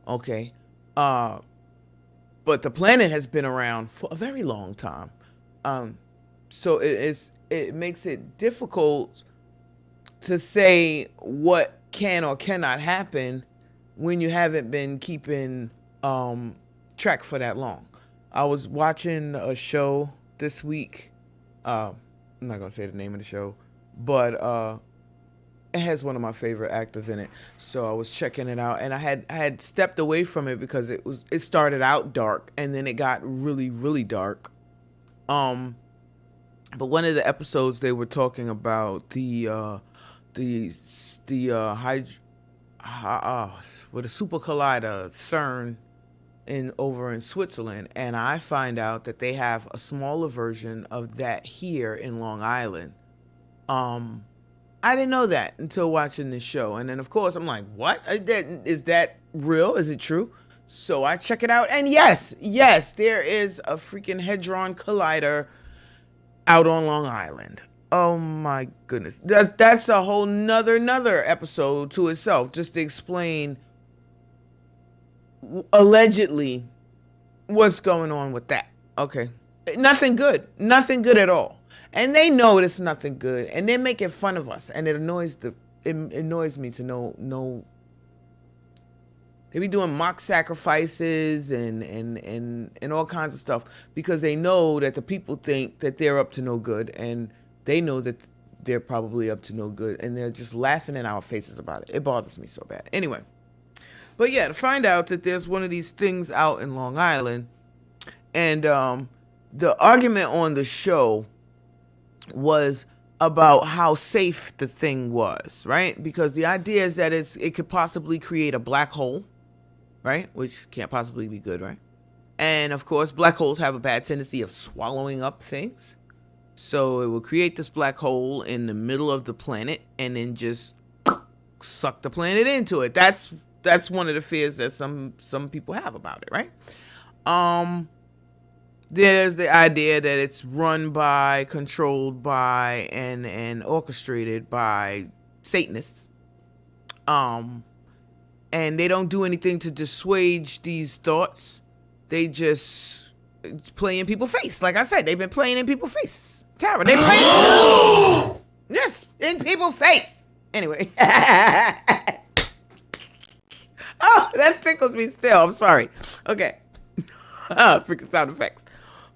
Okay. But the planet has been around for a very long time. So it makes it difficult to say what can or cannot happen when you haven't been keeping track for that long. I was watching a show this week. I'm not going to say the name of the show, but it has one of my favorite actors in it. So I was checking it out, and I had stepped away from it because it started out dark, and then it got really, really dark. But one of the episodes they were talking about the super collider CERN over in Switzerland, and I find out that they have a smaller version of that here in Long Island. I didn't know that until watching this show, and then of course I'm like, what? Is that real? Is it true? So I check it out, and yes, there is a freaking Hadron Collider out on Long Island. Oh my goodness. That's a whole another episode to itself, just to explain allegedly what's going on with that. Okay. Nothing good at all. And they know it's nothing good, and they're making fun of us, and it annoys me to know they be doing mock sacrifices and all kinds of stuff because they know that the people think that they're up to no good, and they know that they're probably up to no good, and they're just laughing in our faces about it. It bothers me so bad. Anyway, but yeah, to find out that there's one of these things out in Long Island, and the argument on the show was about how safe the thing was, right? Because the idea is that it could possibly create a black hole, right? Which can't possibly be good, right? And of course, black holes have a bad tendency of swallowing up things. So it will create this black hole in the middle of the planet and then just suck the planet into it. That's one of the fears that some people have about it, right? There's the idea that it's run by, controlled by, and orchestrated by Satanists. And they don't do anything to dissuade these thoughts. They just play in people's face. Like I said, they've been playing in people's face. Tara, they play yes, in people's face. Anyway. Oh, that tickles me still. I'm sorry. Okay. Freaking sound effects.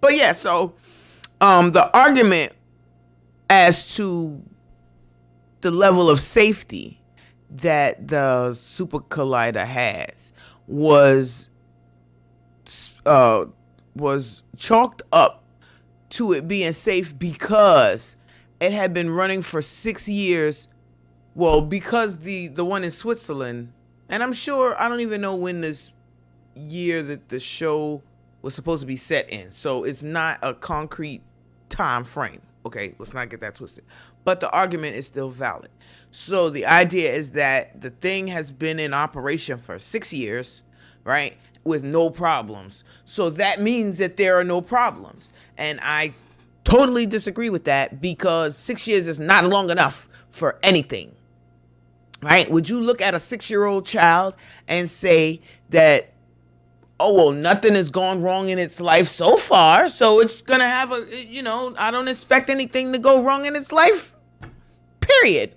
But yeah, so the argument as to the level of safety that the super collider has was chalked up to it being safe because it had been running for 6 years. Well, because the one in Switzerland, and I'm sure, I don't even know when this year that the show was supposed to be set in. So it's not a concrete time frame. Okay, let's not get that twisted. But the argument is still valid. So the idea is that the thing has been in operation for 6 years, right, with no problems. So that means that there are no problems. And I totally disagree with that because 6 years is not long enough for anything, right? Would you look at a 6-year-old child and say that, oh, well, nothing has gone wrong in its life so far, so it's going to have I don't expect anything to go wrong in its life, period.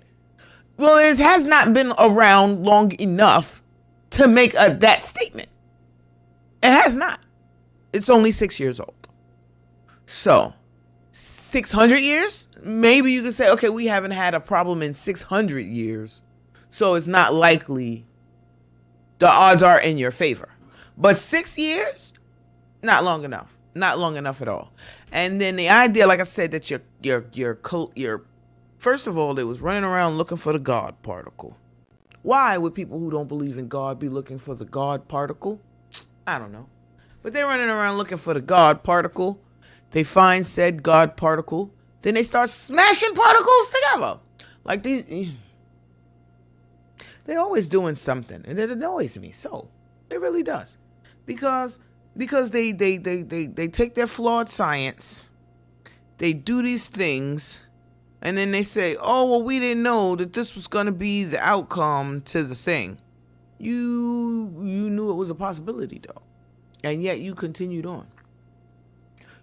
Well, it has not been around long enough to make that statement. It has not. It's only 6 years old. So 600 years, maybe you could say, okay, we haven't had a problem in 600 years, so it's not likely. The odds are in your favor. But 6 years, not long enough. Not long enough at all. And then the idea, like I said, that your first of all, they was running around looking for the God particle. Why would people who don't believe in God be looking for the God particle? I don't know. But they're running around looking for the God particle. They find said God particle. Then they start smashing particles together. Like these. They're always doing something. And it annoys me. So, it really does. Because they take their flawed science. They do these things. And then they say, oh, well, we didn't know that this was going to be the outcome to the thing. You knew it was a possibility, though. And yet you continued on.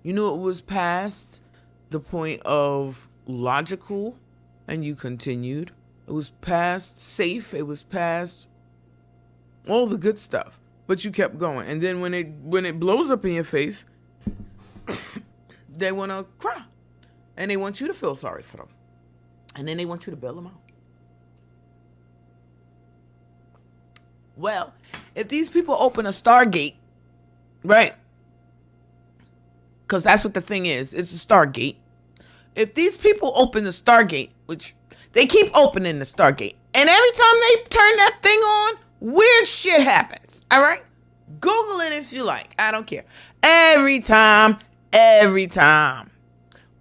You knew it was past the point of logical, and you continued. It was past safe. It was past all the good stuff. But you kept going. And then when it blows up in your face, they want to cry. And they want you to feel sorry for them. And then they want you to bail them out. Well, if these people open a Stargate, right? Because that's what the thing is. It's a Stargate. If these people open the Stargate, which they keep opening the Stargate, and every time they turn that thing on, weird shit happens. All right? Google it if you like. I don't care. Every time.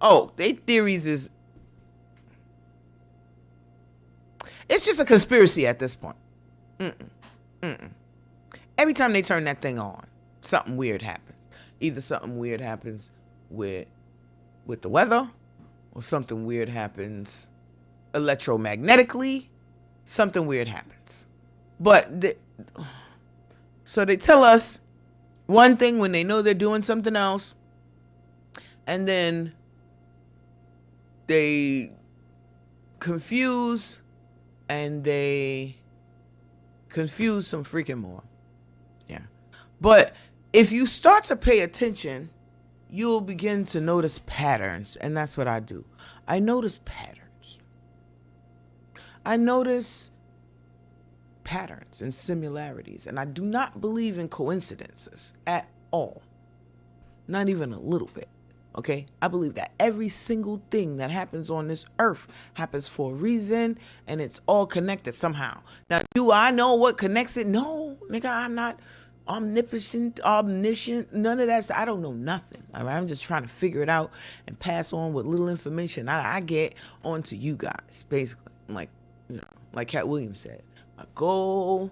Oh, they theories is... It's just a conspiracy at this point. Every time they turn that thing on, something weird happens. Either something weird happens with the weather, or something weird happens electromagnetically. Something weird happens. So they tell us one thing when they know they're doing something else, and then they confuse, and they confuse some freaking more. Yeah. But if you start to pay attention, you'll begin to notice patterns, and that's what I do. I notice patterns. I notice patterns and similarities, and I do not believe in coincidences at all. Not even a little bit. Okay? I believe that every single thing that happens on this earth happens for a reason, and it's all connected somehow. Now, do I know what connects it? No, nigga, I'm not omniscient, none of that. I don't know nothing. All right? I'm just trying to figure it out and pass on what little information I get on to you guys, basically. Like Cat Williams said, I go,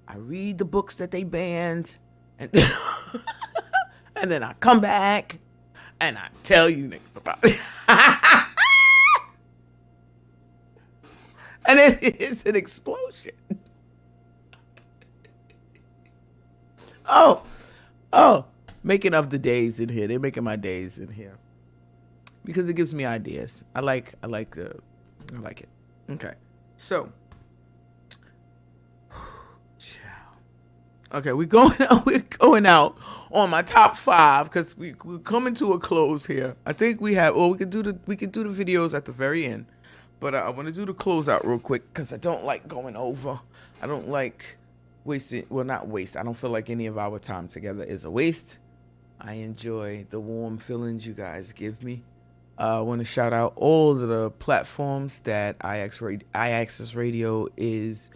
I read the books that they banned, and then, and then I come back and I tell you niggas about it. And then it's an explosion. Oh, making of the days in here. They're making my days in here because it gives me ideas. I like it. Okay, so. Okay, we're going out on my top 5 because we're coming to a close here. I think we can do the videos at the very end, but I want to do the closeout real quick because I don't like going over. I don't like wasting. Well, not waste. I don't feel like any of our time together is a waste. I enjoy the warm feelings you guys give me. I want to shout out all of the platforms that iAccess Radio is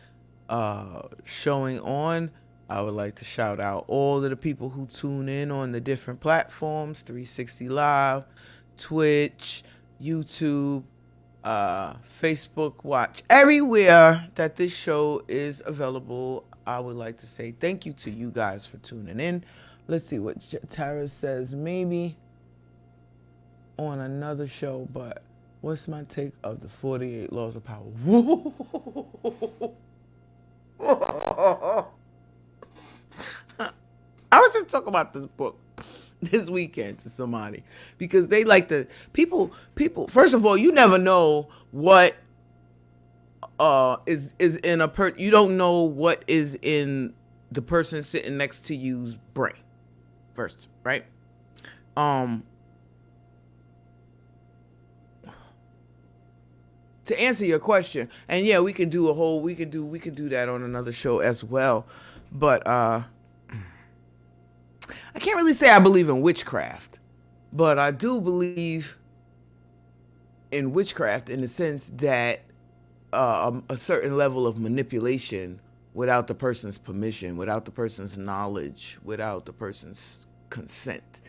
showing on. I would like to shout out all of the people who tune in on the different platforms, 360 Live, Twitch, YouTube, Facebook Watch. Everywhere that this show is available, I would like to say thank you to you guys for tuning in. Let's see what Tara says. Maybe on another show, but what's my take of the 48 Laws of Power? I was just talking about this book this weekend to somebody because they like to people. First of all, you never know what is in a you don't know what is in the person sitting next to you's brain first, right? to answer your question, and yeah, we could do that on another show as well. But I can't really say I believe in witchcraft, but I do believe in witchcraft in the sense that a certain level of manipulation without the person's permission, without the person's knowledge, without the person's consent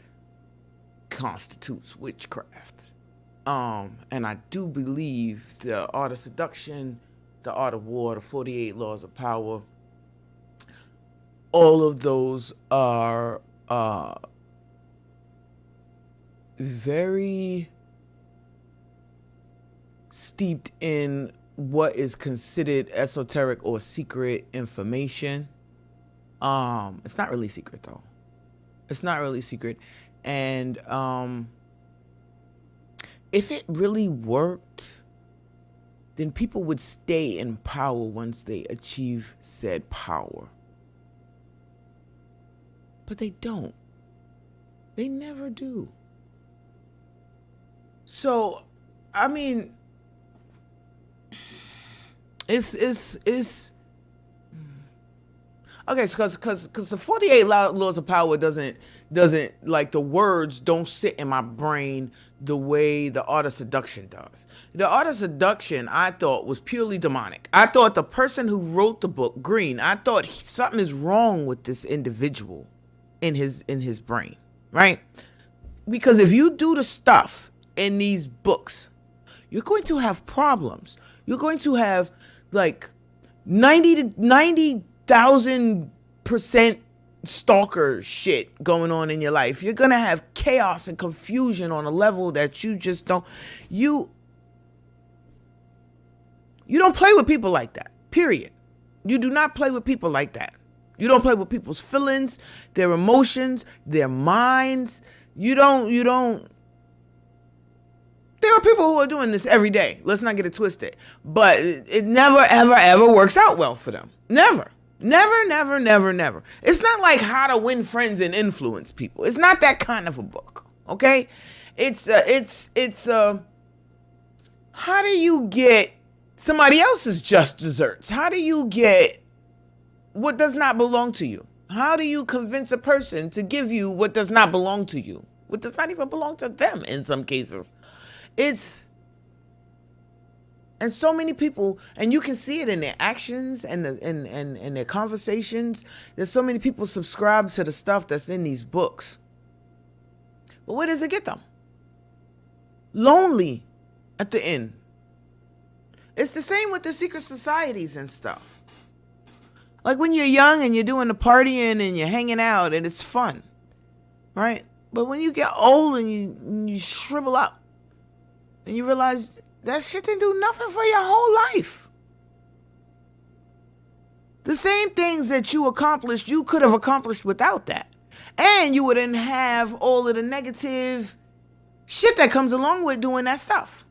constitutes witchcraft. And I do believe the art of seduction, the art of war, the 48 laws of power, all of those are very steeped in what is considered esoteric or secret information. It's not really secret though. It's not really secret. And if it really worked, then people would stay in power once they achieve said power. But they don't. They never do. So, I mean, it's okay, because the 48 laws of power doesn't like, the words don't sit in my brain the way the art of seduction does. The art of seduction, I thought, was purely demonic. I thought the person who wrote the book, Green, I thought something is wrong with this individual in his brain, right? Because if you do the stuff in these books, you're going to have problems. You're going to have like 90,000% stalker shit going on in your life. You're gonna have chaos and confusion on a level that you just don't. You don't play with people like that. Period. You do not play with people like that. You don't play with people's feelings, their emotions, their minds. You don't. There are people who are doing this every day. Let's not get it twisted. But it never, ever, ever works out well for them. Never. Never, never, never, never. It's not like How to Win Friends and Influence People. It's not that kind of a book. Okay? It's how do you get somebody else's just desserts? How do you get what does not belong to you? How do you convince a person to give you what does not belong to you? What does not even belong to them in some cases? And so many people, and you can see it in their actions and their conversations. There's so many people subscribe to the stuff that's in these books. But where does it get them? Lonely at the end. It's the same with the secret societies and stuff. Like when you're young and you're doing the partying and you're hanging out and it's fun, right? But when you get old and you shrivel up and you realize that shit didn't do nothing for your whole life. The same things that you accomplished, you could have accomplished without that. And you wouldn't have all of the negative shit that comes along with doing that stuff.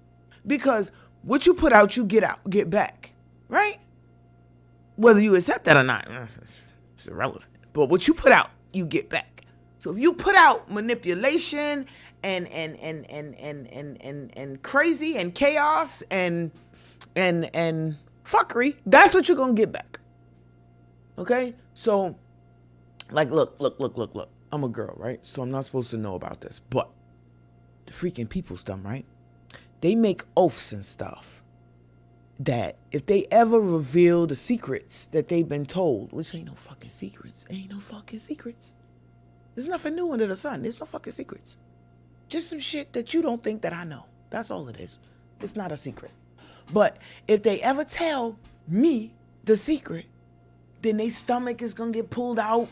Because what you put out, you get back. Right? Whether you accept that or not, it's irrelevant. But what you put out, you get back. So if you put out manipulation and crazy and chaos and fuckery, that's what you're gonna get back. Okay? So, like, look. I'm a girl, right? So I'm not supposed to know about this. But the freaking people's dumb, right? They make oaths and stuff that if they ever reveal the secrets that they've been told, which ain't no fucking secrets. There's nothing new under the sun. There's no fucking secrets. Just some shit that you don't think that I know. That's all it is. It's not a secret. But if they ever tell me the secret, then their stomach is going to get pulled out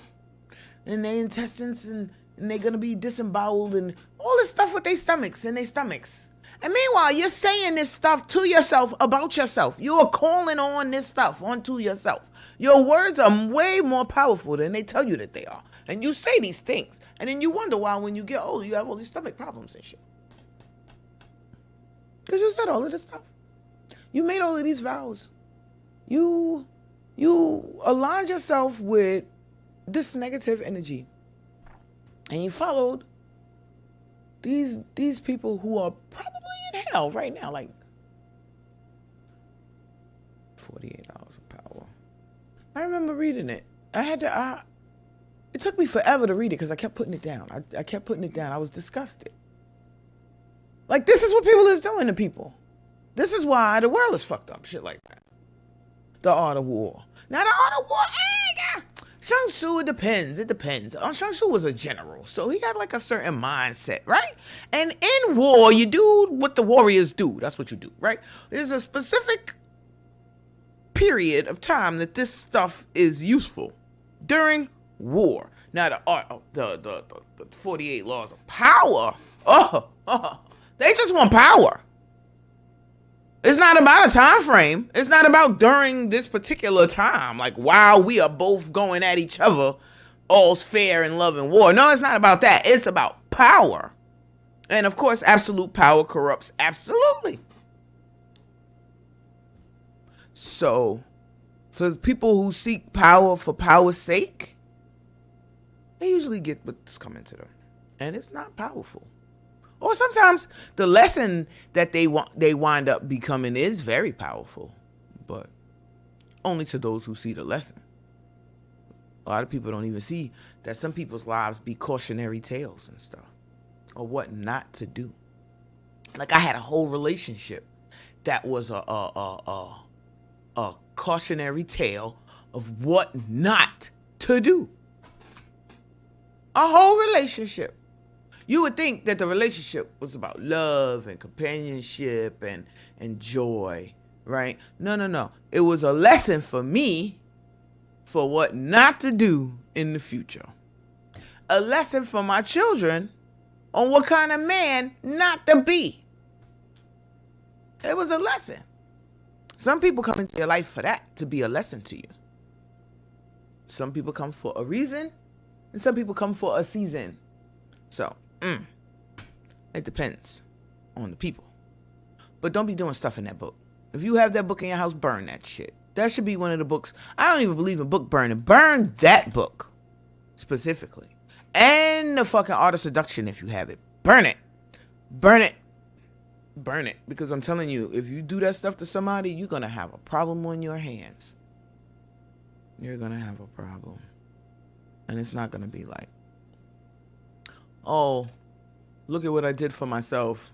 and their intestines and they're going to be disemboweled and all this stuff with their stomachs and their stomachs. And meanwhile, you're saying this stuff to yourself about yourself. You're calling on this stuff onto yourself. Your words are way more powerful than they tell you that they are. And you say these things. And then you wonder why when you get old, you have all these stomach problems and shit. Because you said all of this stuff. You made all of these vows. You aligned yourself with this negative energy. And you followed these people who are probably in hell right now. Like, 48 Laws of Power. I remember reading it. It took me forever to read it because I kept putting it down. I kept putting it down. I was disgusted. Like, this is what people is doing to people. This is why the world is fucked up. Shit like that. The Art of War. Now, the Art of War, Shang Tzu, it depends. It depends. Shang Tzu was a general, so he had like a certain mindset, right? And in war, you do what the warriors do. That's what you do, right? There's a specific period of time that this stuff is useful during war. Now, the 48 Laws of Power, they just want power. It's not about a time frame. It's not about during this particular time. Like, while we are both going at each other, all's fair in love and war. No, it's not about that. It's about power. And of course, absolute power corrupts absolutely. So, for people who seek power for power's sake, they usually get what's coming to them. And it's not powerful. Or sometimes the lesson that they wind up becoming is very powerful, but only to those who see the lesson. A lot of people don't even see that some people's lives be cautionary tales and stuff, or what not to do. Like, I had a whole relationship that was a cautionary tale of what not to do. A whole relationship. You would think that the relationship was about love and companionship and joy, right? No. It was a lesson for me for what not to do in the future. A lesson for my children on what kind of man not to be. It was a lesson. Some people come into your life for that, to be a lesson to you. Some people come for a reason, and some people come for a season. So, it depends on the people. But don't be doing stuff in that book. If you have that book in your house, burn that shit. That should be one of the books. I don't even believe in book burning. Burn that book specifically. And the fucking Art of Seduction if you have it. Burn it. Burn it. Burn it. Because I'm telling you, if you do that stuff to somebody, you're going to have a problem on your hands. You're going to have a problem. And it's not going to be like, oh, look at what I did for myself.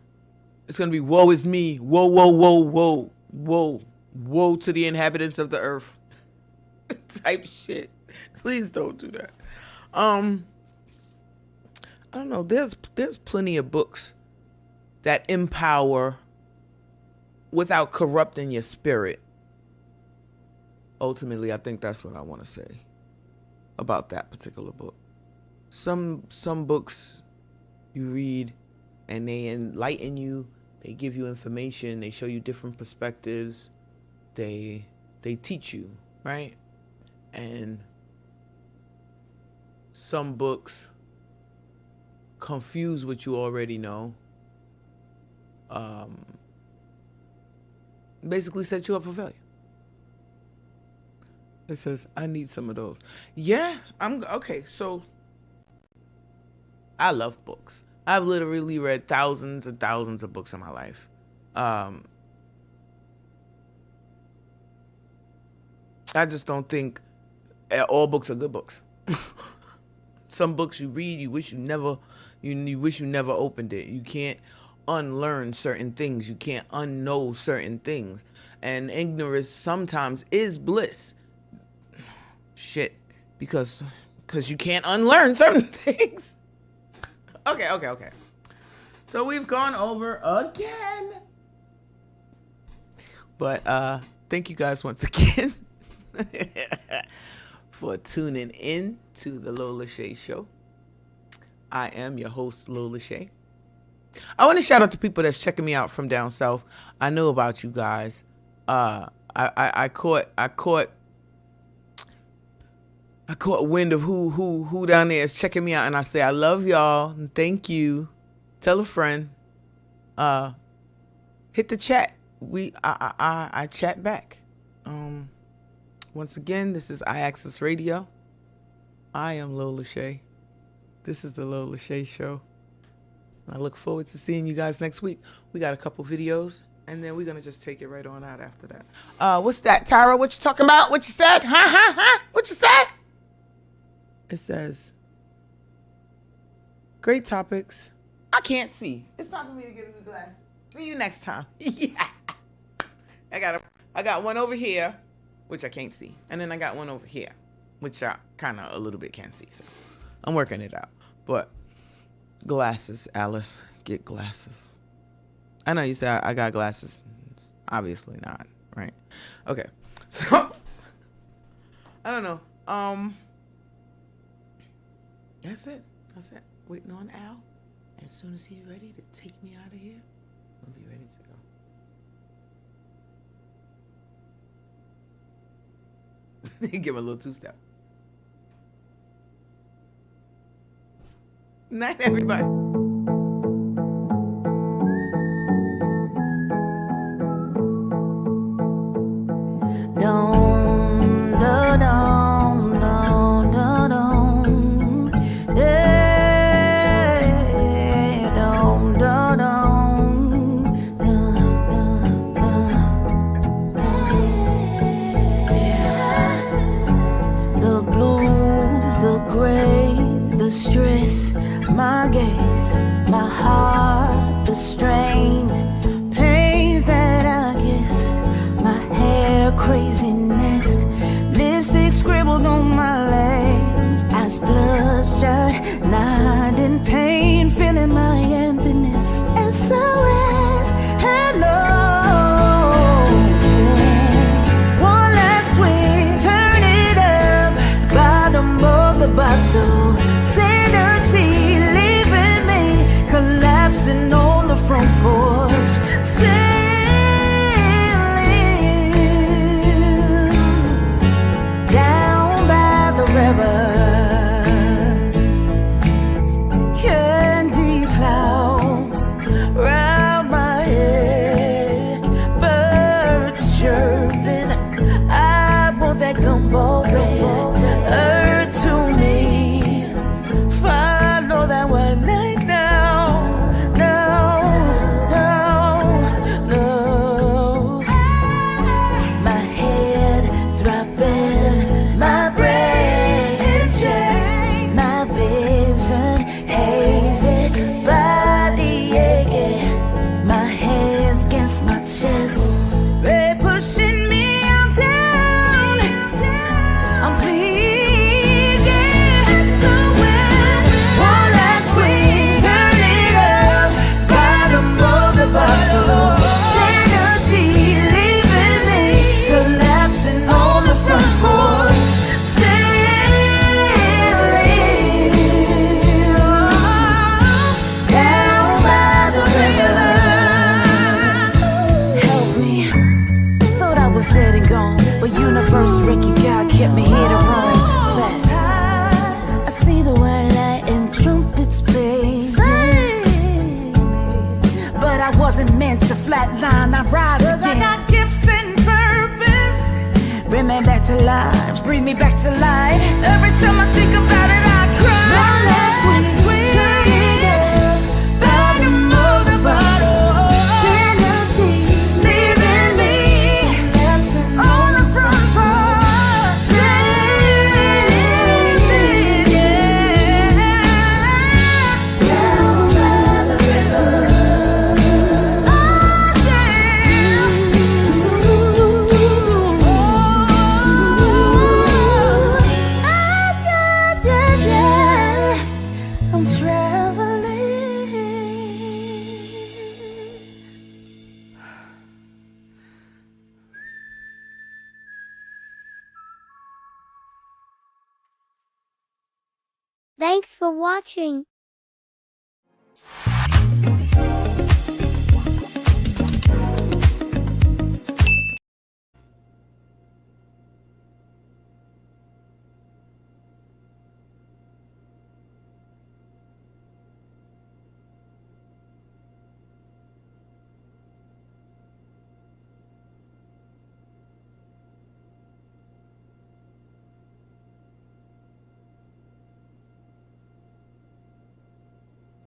It's going to be, woe is me. Woe, woe, woe, woe, woe. Woe to the inhabitants of the earth. Type shit. Please don't do that. I don't know. There's plenty of books that empower without corrupting your spirit. Ultimately, I think that's what I want to say about that particular book. Some books you read and they enlighten you, they give you information, they show you different perspectives, they teach you, right? And some books confuse what you already know. Basically set you up for failure. It says, I need some of those. Yeah, okay, so I love books. I've literally read thousands and thousands of books in my life. I just don't think all books are good books. Some books you read, you wish you never opened it. You can't unlearn certain things. You can't unknow certain things. And ignorance sometimes is bliss. Shit. Because you can't unlearn certain things. Okay. So we've gone over again. But thank you guys once again for tuning in to the Lola Shae Show. I am your host, Lola Shae. I want to shout out to people that's checking me out from down south. I know about you guys. I caught wind of who down there is checking me out, and I say I love y'all and thank you. Tell a friend. Hit the chat. I chat back. Once again, this is iAccess Radio. I am Lola Shae. This is the Lola Shae Show. I look forward to seeing you guys next week. We got a couple videos And then we're going to just take it right on out after that. What's that, Tyra? What you talking about? What you said? What you said? It says, great topics. I can't see. It's time for me to get a new glasses. See you next time. Yeah. I got one over here, which I can't see. And then I got one over here, which I kind of a little bit can see. So I'm working it out. But glasses, Alice. Get glasses. I know you say I got glasses. Obviously not, right? Okay. So, I don't know. That's it. Waiting on Al. As soon as he's ready to take me out of here, I'll be ready to go. Give him a little two-step. Night, everybody. Stress, my gaze, my heart, the strange pains that I guess, my hair craziness, lipstick scribbled on my legs, eyes bloodshot, not in pain, feeling my emptiness. SOS, hello. One last swing, turn it up, bottom of the bottle. Sanity leaving me, collapsing on the front porch, sailing down by the river. Candy clouds round my head, birds chirping. I want that gumbo red earth to me. Follow that one night now, no. My head throbbing, my brain in chest, my vision hazy, body aching, my hands against my chest, they pushing me down. I'm pleading. Universe, Ricky, God kept me here to run fast. I see the white light and trumpets blazing, but I wasn't meant to flatline. I rise again. 'Cause I got gifts and purpose. Bring me back to life, bring me back to life. Every time I think about it, I cry. One last sweet, bottom of the bottle. Thanks for watching.